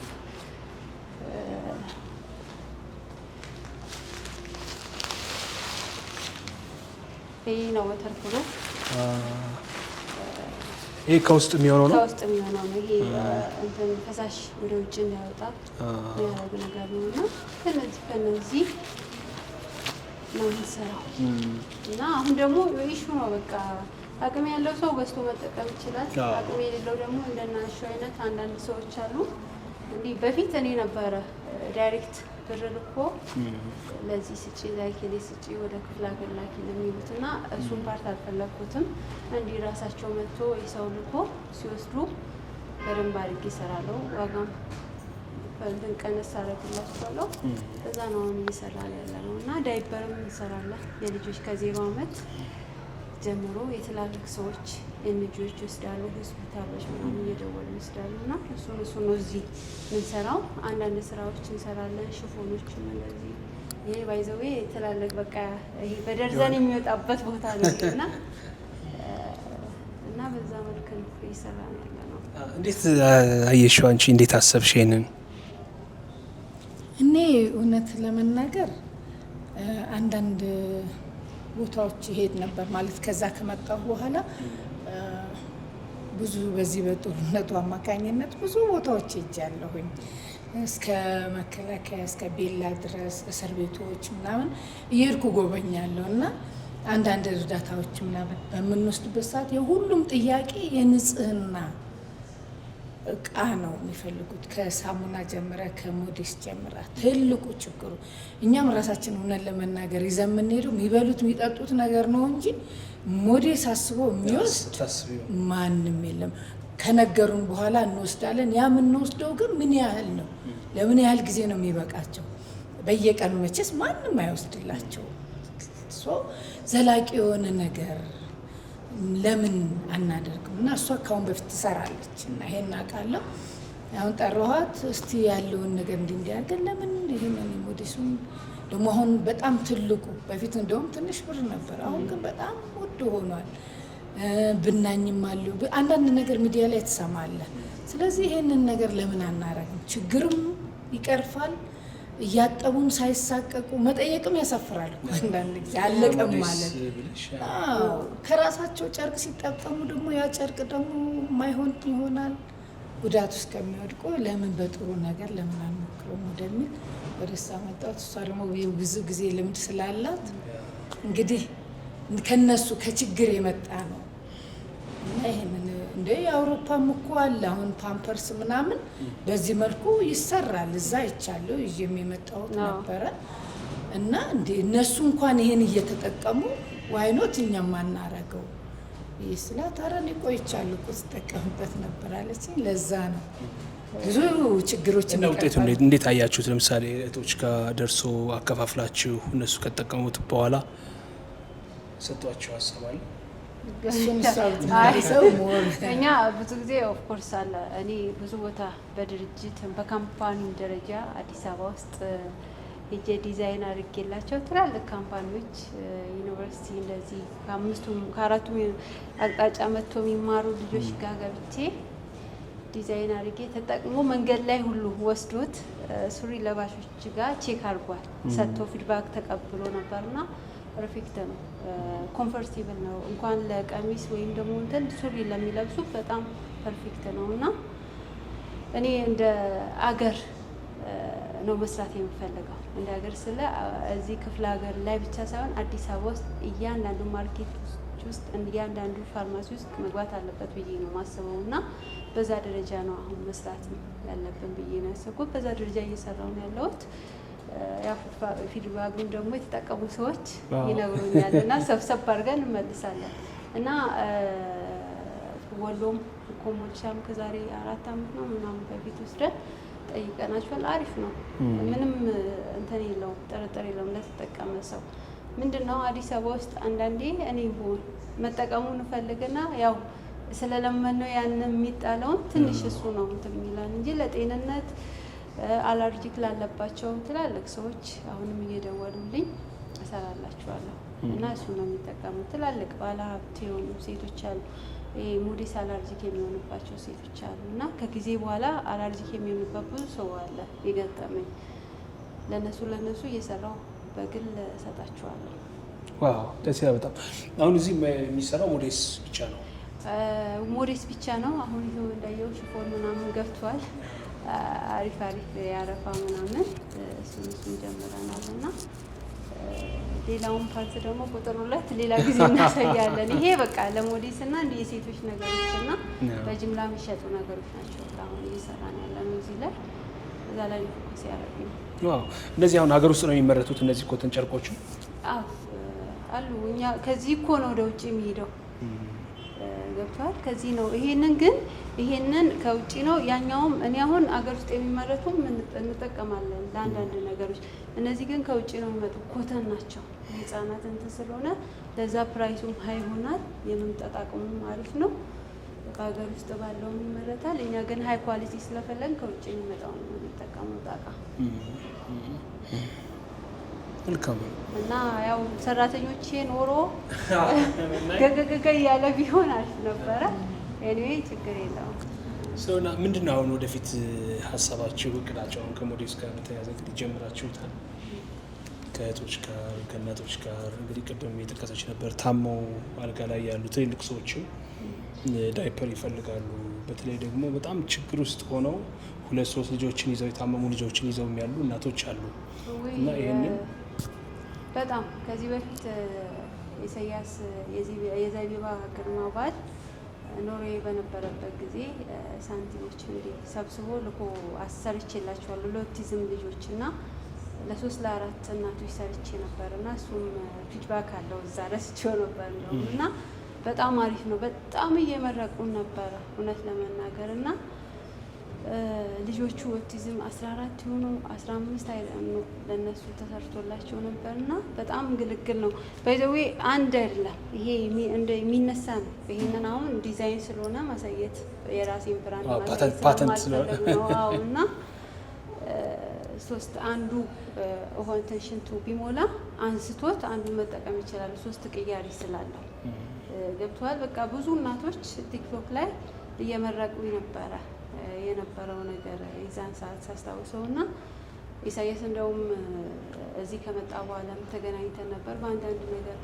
ይሄ ነው ወተር ፕሩፍ ይሄ ከውስጥ የሚሆነው ነው ከውስጥ የሚሆነው ነው ይሄ እንትን ፈሳሽ ወደ ውጭ እንዳይወጣ ነገር ነውና ከነዚህ ነው የሚሰራው እና አሁን ደግሞ ኢሹ ነው በቃ አቅም ያለው ሰው ገዝቶ መጠቀም ይችላል አቅም የሌለው ደግሞ እንደናንሽ አይነት አንዳንድ ሰዎች አሉ እንዲህ በፊት እኔ ነበረ ዳይሬክት ብር ልኮ ለዚህ ስጪ ላኪ ስጪ ወደ ክፍለ ሀገር ላኪ ለሚሉትና እሱን ፓርት አልፈለኩትም እንዲህ ራሳቸው መጥቶ ይሰው ልኮ ሲወስዱ በደንብ አድርጌ እሰራለሁ ዋጋም በእንትን ቀነስ አደርግላችኋለሁ እዛ ነው አሁን እየሰራን ያለነው እና ዳይፐርም እንሰራለን የልጆች ከ0 አመት ጀምሮ የትላልቅ ሰዎች ኤንጂኦዎች ይወስዳሉ ሆስፒታሎች ምናምን እየደወሉ ይወስዳሉ እና እሱ ነው እዚህ የምንሰራው አንዳንድ ስራዎች እንሰራለን ሽፎኖችም እንደዚህ ይሄ ባይዘዌ ትላልቅ በቃ ይሄ በደርዘን የሚወጣበት ቦታ ነው እና በዛ መልኩ እየሰራን ያለነው እንዴት አየሽው አንቺ እንዴት አሰብሽ ይሄንን እኔ እውነት ለመናገር አንዳንድ ቦታዎች ይሄድ ነበር ማለት ከዛ ከመጣሁ በኋላ ብዙ በዚህ በጦርነቱ አማካኝነት ብዙ ቦታዎች ሄጃለሁኝ እስከ መከላከያ እስከ ቤላ ድረስ እስር ቤቶች ምናምን እየሄድኩ ጎበኛለሁ እና አንዳንድ እርዳታዎች ምናምን በምንወስድበት ሰዓት የሁሉም ጥያቄ የንጽህና እቃ ነው የሚፈልጉት ከሳሙና ጀምረ ከሞዴስ ጀምራ ትልቁ ችግሩ እኛም ራሳችን ሆነን ለመናገር ይዘን የምንሄደው የሚበሉት የሚጠጡት ነገር ነው እንጂ ሞዴስ አስቦ የሚወስድ ማንም የለም ከነገሩን በኋላ እንወስዳለን ያ የምንወስደው ግን ምን ያህል ነው ለምን ያህል ጊዜ ነው የሚበቃቸው በየቀኑ መቼስ ማንም አይወስድላቸው ዘላቂ የሆነ ነገር ለምን አናደርግም እና እሷ ካሁን በፊት ትሰራለች እና ይሄን አውቃለሁ አሁን ጠራኋት እስቲ ያለውን ነገር እንዲያርገን ለምን ይሄንን ሞዴሱን ደግሞ አሁን በጣም ትልቁ በፊት እንደውም ትንሽ ብር ነበር አሁን ግን በጣም ውድ ሆኗል ብናኝም አሉ አንዳንድ ነገር ሚዲያ ላይ ተሰማለ ስለዚህ ይሄንን ነገር ለምን አናረግም ችግርም ይቀርፋል ያጠቡም ሳይሳቀቁ መጠየቅም ያሳፍራል አንዳንድ ጊዜ አለቀም ማለት አዎ ከራሳቸው ጨርቅ ሲጠቀሙ ደግሞ ያ ጨርቅ ደግሞ ማይሆን ይሆናል ጉዳት ውስጥ ከሚወድቁ ለምን በጥሩ ነገር ለምን አንሞክረው ወደሚል ወደሳ መጣት እሷ ደግሞ ብዙ ጊዜ ልምድ ስላላት እንግዲህ ከነሱ ከችግር የመጣ ነው እና ይሄንን እንደ አውሮፓም እኮ አለ አሁን ፓምፐርስ ምናምን በዚህ መልኩ ይሰራል እዛ ይቻለው ይዤም የመጣው ነበር እና እንደ እነሱ እንኳን ይሄን እየተጠቀሙ ዋይኖት እኛም ማናረገው ይስላት አረን ይቆይቻል እኮ ተጠቀምበት ነበር አለች ለዛ ነው ብዙ ችግሮች እና ውጤቱ እንዴት አያችሁት ለምሳሌ እቶች ጋር ደርሶ አከፋፍላችሁ እነሱ ከተጠቀሙት በኋላ ሰጥቷቸው አሰባል እኛ ብዙ ጊዜ ኦፍ ኮርስ አለ እኔ ብዙ ቦታ በድርጅት በካምፓኒ ደረጃ አዲስ አበባ ውስጥ የጄ ዲዛይን አድርጌላቸው ትላልቅ ካምፓኒዎች ዩኒቨርሲቲ እንደዚህ ከአራቱም አቅጣጫ መጥቶ የሚማሩ ልጆች ጋር ገብቼ ዲዛይን አድርጌ ተጠቅሞ መንገድ ላይ ሁሉ ወስዶት ሱሪ ለባሾች ጋር ቼክ አድርጓል ሰጥቶ ፊድባክ ተቀብሎ ነበርና ፐርፌክት ነው ኮምፎርታብል ነው እንኳን ለቀሚስ ወይም ደግሞ እንትን ሱሪ ለሚለብሱ በጣም ፐርፌክት ነውና እኔ እንደ አገር ነው መስራት የምፈልገው እንደ ሀገር ስለ እዚህ ክፍለ ሀገር ላይ ብቻ ሳይሆን አዲስ አበባ ውስጥ እያንዳንዱ ማርኬት ውስጥ እያንዳንዱ ፋርማሲ ውስጥ መግባት አለበት ብዬ ነው ማስበውና በዛ ደረጃ ነው አሁን መስራት ያለብን ብዬ ነው ያሰብኩት በዛ ደረጃ እየሰራው ነው ያለሁት ያው ፊድባክም ደግሞ የተጠቀሙ ሰዎች ይነግሩኛልና ሰብሰብ አድርገን እንመልሳለን እና ወሎም ኮምቦልቻም ከዛሬ 4 አመት ነው ምናምን በፊት ወስደን ጠይቀናቸዋል አሪፍ ነው ምንም እንትን የለውም ጥርጥር የለውም ለተጠቀመ ሰው ምንድነው አዲስ አበባ ውስጥ አንዳንዴ እኔ ሆን መጠቀሙን ፈልግና ያው ስለለመነው ያን የሚጣለውን ትንሽ እሱ ነው እንትን ይላል እንጂ ለጤንነት አለርጂክ ላለባቸው ትላልቅ ሰዎች አሁንም እየደወሉልኝ እሰራላችኋለሁ እና እሱ ነው የሚጠቀሙት ትላልቅ ባለሀብት የሆኑ ሴቶች አሉ ሞዴስ አለርጂክ የሚሆንባቸው ሴቶች አሉ እና ከጊዜ በኋላ አለርጂክ የሚሆንበት ብዙ ሰው አለ የገጠመኝ ለነሱ እየሰራው በግል እሰጣችኋለሁ ዋው ደስ ይላል በጣም አሁን እዚህ የሚሰራው ሞዴስ ብቻ ነው ሞዴስ ብቻ ነው አሁን ይሄው እንዳየው ሽፎን ምናምን ገብቷል አሪፍ ያረፋ ምናምን እሱን ጀምረናልና ሌላውን ፓርት ደግሞ ቁጥር 2 ሌላ ጊዜ እናሳያለን ይሄ በቃ ለሞዴስ እና እንደ የሴቶች ነገሮችና በጅምላ የሚሸጡ ነገሮች ናቸው አሁን እየሰራን ያለነው እዚህ ላይ እዛ ላይ ፎከስ ያደርጋል ዋው እንደዚህ አሁን ሀገር ውስጥ ነው የሚመረቱት እነዚህ ኮተን ጨርቆች አዎ አሉ እኛ ከዚህ እኮ ነው ወደ ውጭ የሚሄደው ገብቷል ከዚህ ነው ይሄንን ከውጪ ነው ያኛውም እኔ አሁን አገር ውስጥ የሚመረቱም እንጠቀማለን ለአንዳንድ ነገሮች እነዚህ ግን ከውጪ ነው የሚመጡ ኮተን ናቸው ህፃናት እንትን ስለሆነ ለዛ ፕራይሱም ሃይ ሆናል የመምጣጣቁም አሪፍ ነው በአገር ውስጥ ባለው ይመረታል እኛ ግን ሃይ ኳሊቲ ስለፈለግን ከውጪ የሚመጣው ነው የምንጠቀመው ጣቃ መልካም እና ያው ሰራተኞቼ ኖሮ ገገገገ ያለ ቢሆን አሪፍ ነበረ ኤኒዌይ ችግር የለውም ሰውና ምንድነው አሁን ወደፊት ሐሳባችሁ እቅዳችሁ አሁን ከሞዴስ ጋር በተያያዘ እንግዲህ ጀምራችሁታል ከእህቶች ጋር ከእናቶች ጋር እንግዲህ ቅድም የጠቀሰች ነበር ታመው አልጋ ላይ ያሉ ትልልቅ ሰዎችም ዳይፐር ይፈልጋሉ በተለይ ደግሞ በጣም ችግር ውስጥ ሆነው 2-3 ልጆችን ይዘው የታመሙ ልጆችን ይዘው የሚያሉ እናቶች አሉ እና ይሄንን በጣም ከዚህ በፊት ኢሳያስ የዘቢባ ግርማ ባል ኖርዌይ በነበረበት ጊዜ ሳንቲሞች እንዲህ ሰብስቦ ልኮ አሰርቼላቸዋለሁ ለኦቲዝም ልጆችና ለ3-4 እናቶች ሰርቼ ነበርና እሱም ፊድባክ አለው እዛ ረስቼው ነበር እና በጣም አሪፍ ነው በጣም እየመረቁን ነበር እውነት ለመናገርና ልጆቹ ኦቲዝም 14 ሆኖ 15 አይደለም ለነሱ ተሰርቶላቸው ነበርና በጣም ግልግል ነው። ባይዘዌ አንድ አይደለም ይሄ እንደ የሚነሳ ነው። ይሄንን አሁን ዲዛይን ስለሆነ ማሳየት የራሴን ብራንድ ማሳየት ፓተንት ስለሆነ እና ሶስት አንዱ ኦሆንተን ሽንቱ ቢሞላ አንስቶት አንዱ መጠቀም ይችላል። 3 ቅያሪ ስላለው ገብቷል። በቃ ብዙ እናቶች ቲክቶክ ላይ እየመረቁ የነበረው ነገር የዛን ሰዓት ሳስታውሰውና ኢሳያስ እንደውም እዚህ ከመጣ በኋላም ተገናኝተን ነበር። በአንዳንድ ነገር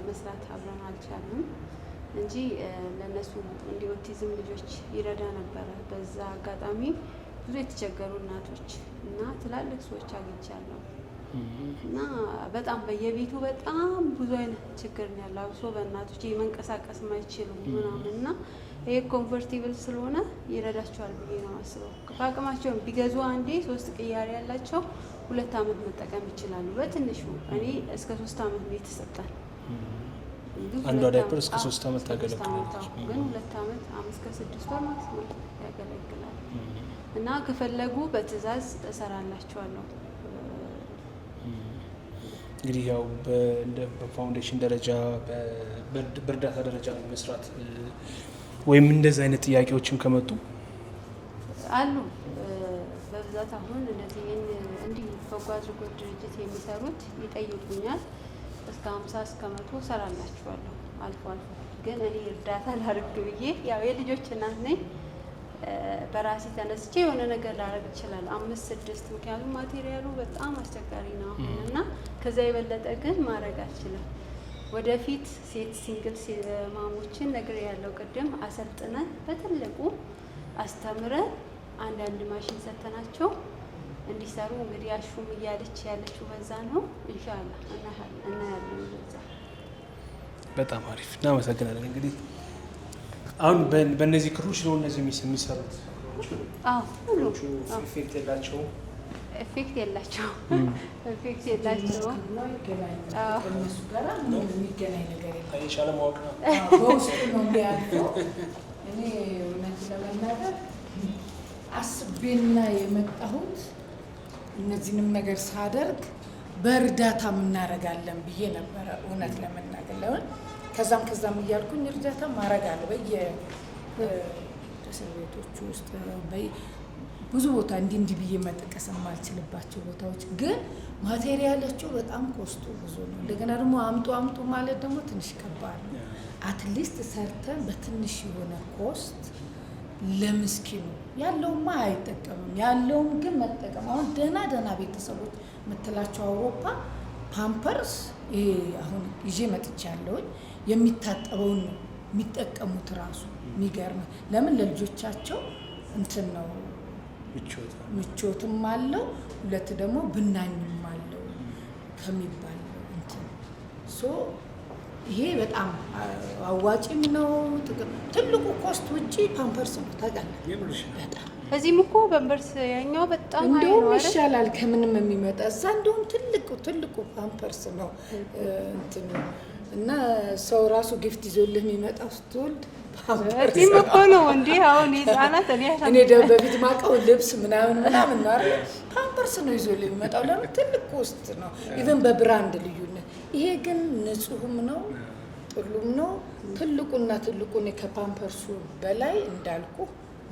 መስራት አብረን አልቻልንም እንጂ ለነሱ እንደ ኦቲዝም ልጆች ይረዳ ነበረ። በዛ አጋጣሚ ብዙ የተቸገሩ እናቶች እና ትላልቅ ሰዎች አግኝቻለሁ እና በጣም በየቤቱ በጣም ብዙ አይነት ችግር ነው ያለው። አብሶ በእናቶች መንቀሳቀስ የማይችሉ ምናምን እና ይሄ ኮምፎርቴብል ስለሆነ ይረዳቸዋል ብዬ ነው አስበው። በአቅማቸው ቢገዙ አንዴ 3 ቅያሪ ያላቸው 2 አመት መጠቀም ይችላሉ። በትንሹ እኔ እስከ 3 አመት ቤት ተሰጣን። አንዷ ዳይፐር እስከ 3 አመት ታገለግላለች። ግን 2 አመት 5 እስከ 6 ወር ማክሲመም ያገለግላል እና ከፈለጉ በትዕዛዝ እሰራላቸዋለሁ። እንግዲህ ያው በፋውንዴሽን ደረጃ በእርዳታ ደረጃ መስራት ወይም እንደዚህ አይነት ጥያቄዎችም ከመጡ አሉ በብዛት አሁን እነዚህን እንዲህ በጎ አድራጎት ድርጅት የሚሰሩት ይጠይቁኛል። እስከ 50 እስከ 100 እሰራላችኋለሁ። አልፎ ግን እኔ እርዳታ ላድርግ ብዬ ያው የልጆች እናት ነኝ። በራሴ ተነስቼ የሆነ ነገር ላደርግ ይችላል 5 6 ምክንያቱም ማቴሪያሉ በጣም አስቸጋሪ ነው እና ከዛ የበለጠ ግን ማድረግ አልችልም። ወደፊት ሴት ሲንግል ማሞችን ነገር ያለው ቅድም አሰልጥነን በትልቁ አስተምረን አንዳንድ ማሽን ሰተናቸው እንዲሰሩ እንግዲህ አሹም እያለች ያለችው በዛ ነው። ኢንሻአላህ እናያለን በዛ። በጣም አሪፍ እናመሰግናለን። እንግዲህ አሁን በእነዚህ ክሮች ነው እነዚህ የሚሰሩት። ሁሉ ኢፌክት የላቸውም። ኢፌክት የላቸውም። እነሱ ጋር የሚገናኝ ነገር የለም። አይሻለ ማወቅ ነው በውስጡ ነው የሚያልፈው። እኔ እውነት ለመናገር አስቤና የመጣሁት እነዚህንም ነገር ሳደርግ በእርዳታ እናደርጋለን ብዬ ነበረ። እውነት ለመናገር ለምን ከዛም እያልኩኝ እርዳታ ማረጋለሁ በየእስር ቤቶቹ ውስጥ ብዙ ቦታ እንዲህ ብዬ መጥቀስ የማልችልባቸው ቦታዎች ግን ማቴሪያላቸው በጣም ኮስቱ ብዙ ነው። እንደገና ደግሞ አምጡ ማለት ደግሞ ትንሽ ከባድ ነው። አትሊስት ሰርተን በትንሽ የሆነ ኮስት ለምስኪኑ ያለውማ አይጠቀምም፣ ያለውም ግን መጠቀም አሁን ደህና ቤተሰቦች የምትላቸው አውሮፓ ፓምፐርስ ይሄ አሁን ይዤ መጥቻለሁኝ የሚታጠበውን ነው የሚጠቀሙት። ራሱ የሚገርም ለምን ለልጆቻቸው እንትን ነው ምቾትም አለው፣ ሁለት ደግሞ ብናኝም አለው ከሚባል እንትን ይሄ በጣም አዋጭም ነው። ትልቁ ኮስት ውጪ ፓምፐርስ ነው ታውቃለህ። በጣም እዚህም እኮ ፓምፐርስ ያኛው በጣም እንደውም ይሻላል ከምንም የሚመጣ እዛ እንደውም ትልቁ ፓምፐርስ ነው እንትን እና ሰው ራሱ ጊፍት ይዞልህ የሚመጣው ስትወልድ እዚህም እኮ ነው እንዴ አሁን ህፃናት እኔ በፊት ማውቀው ልብስ ምናምን ነው አይደል? ፓምፐርስ ነው ይዞልህ የሚመጣው። ለምን ትልቅ ኮስት ነው ኢቭን በብራንድ ልዩነት። ይሄ ግን ንጹህም ነው ጥሉም ነው። ትልቁን ከፓምፐርሱ በላይ እንዳልኩ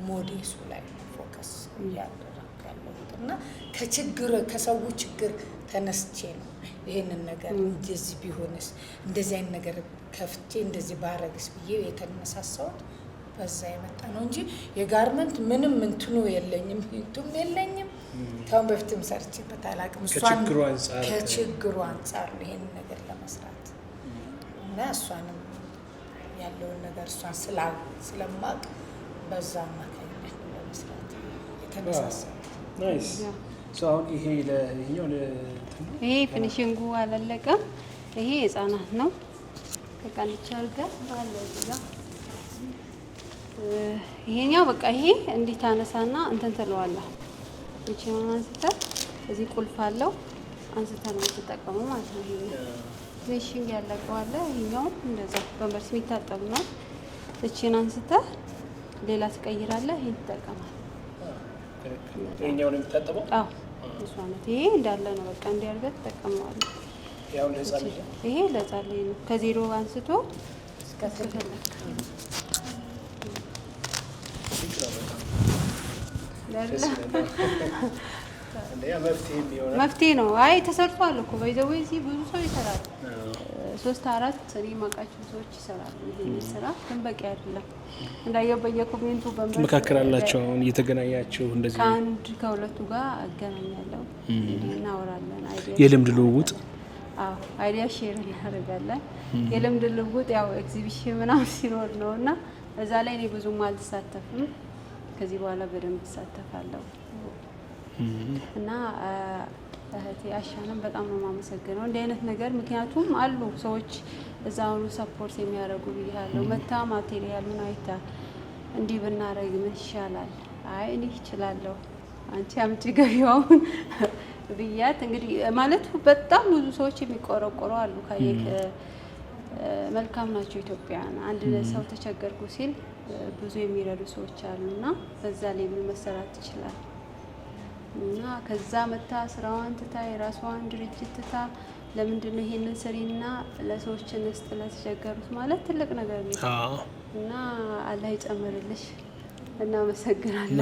ሞዴሱ ላይ ፎከስ ያደርጋለሁ እና ከሰው ችግር ተነስቼ ነው ይሄንን ነገር እንደዚህ ቢሆንስ እንደዚህ አይነት ነገር ከፍቼ እንደዚህ ባረግስ ብዬ የተነሳሳሁት በዛ የመጣ ነው እንጂ የጋርመንት ምንም እንትኑ የለኝም ከአሁን በፊትም ሰርቼበት አላውቅም። ከችግሩ አንጻር ነው ይሄንን ነገር ለመስራት እና እሷንም ያለውን ነገር እሷን ስለማቅ በዛ አማካኝነት ለመስራት የተነሳሳሁት። ናይስ። አሁን ይሄ ፊኒሺንጉ አላለቀም። ይሄ ህፃናት ነው ከቃልቻ ጋር ባለ እዛ ይሄኛው በቃ ይሄ እንዲህ ታነሳና እንትን ትለዋለህ። እቺን አንስተህ እዚህ ቁልፍ አለው አንስተህ ነው የምትጠቀመው ማለት ነው። ይሄ ፊኒሺንግ ያለቀው አለ። ይሄኛው እንደዛ በመርስ የሚታጠብ ነው። እቺን አንስተህ ሌላ ትቀይራለህ። ይሄን ትጠቀማለህ። የኛው ነው የሚታጠበው? አዎ እሷ ናት። ይሄ እንዳለ ነው በቃ እንዲያርገት ተጠቀመዋለሁ። ያው ለህፃን ልጅ ይሄ ለህፃን ልጅ ነው ከዜሮ አንስቶ እስከ ተፈለከ መፍትሄ ነው። አይ ተሰርቷል እኮ በይዘው እዚህ ብዙ ሰው ይሰራል። 3-4 እኔ የማውቃቸው ሰዎች ይሰራሉ። ይሄን ስራ ግን በቂ አይደለም። እንዳየው በየኮሜንቱ መካከል አላቸው እየተገናኛቸው እንደዚህ ከአንድ ከሁለቱ ጋር አገናኛለሁ እናወራለን። አይዲያ የልምድ ልውውጥ አይዲያ ሼር እናደርጋለን። የልምድ ልውውጥ ያው ኤግዚቢሽን ምናምን ሲኖር ነውና እዛ ላይ እኔ ብዙም አልተሳተፍም። ከዚህ በኋላ በደንብ እሳተፋለሁ እና እህቴ አሻንም በጣም ነው የማመሰግነው እንዲህ አይነት ነገር ምክንያቱም አሉ ሰዎች እዛው ሰፖርት የሚያደርጉ ብያለሁ። መታ ማቴሪያል ምን አይታ እንዲህ ብናረግ ምን ይሻላል? አይ እኔ እችላለሁ አንቺ አምጪ ገቢያውን ብያት እንግዲህ ማለት በጣም ብዙ ሰዎች የሚቆረቆሩ አሉ። ካየክ መልካም ናቸው ኢትዮጵያውያን። አንድ ሰው ተቸገርኩ ሲል ብዙ የሚረዱ ሰዎች አሉና በዛ ላይ ምን መሰራት ይችላል እና ከዛ መታ ስራዋን ትታ የራሷን ድርጅት ትታ ለምንድን ነው ይሄንን ስሪና ለሰዎች እንስጥ ለተቸገሩት ማለት ትልቅ ነገር ነው እና አላህ ይጨምርልሽ። እናመሰግናለን።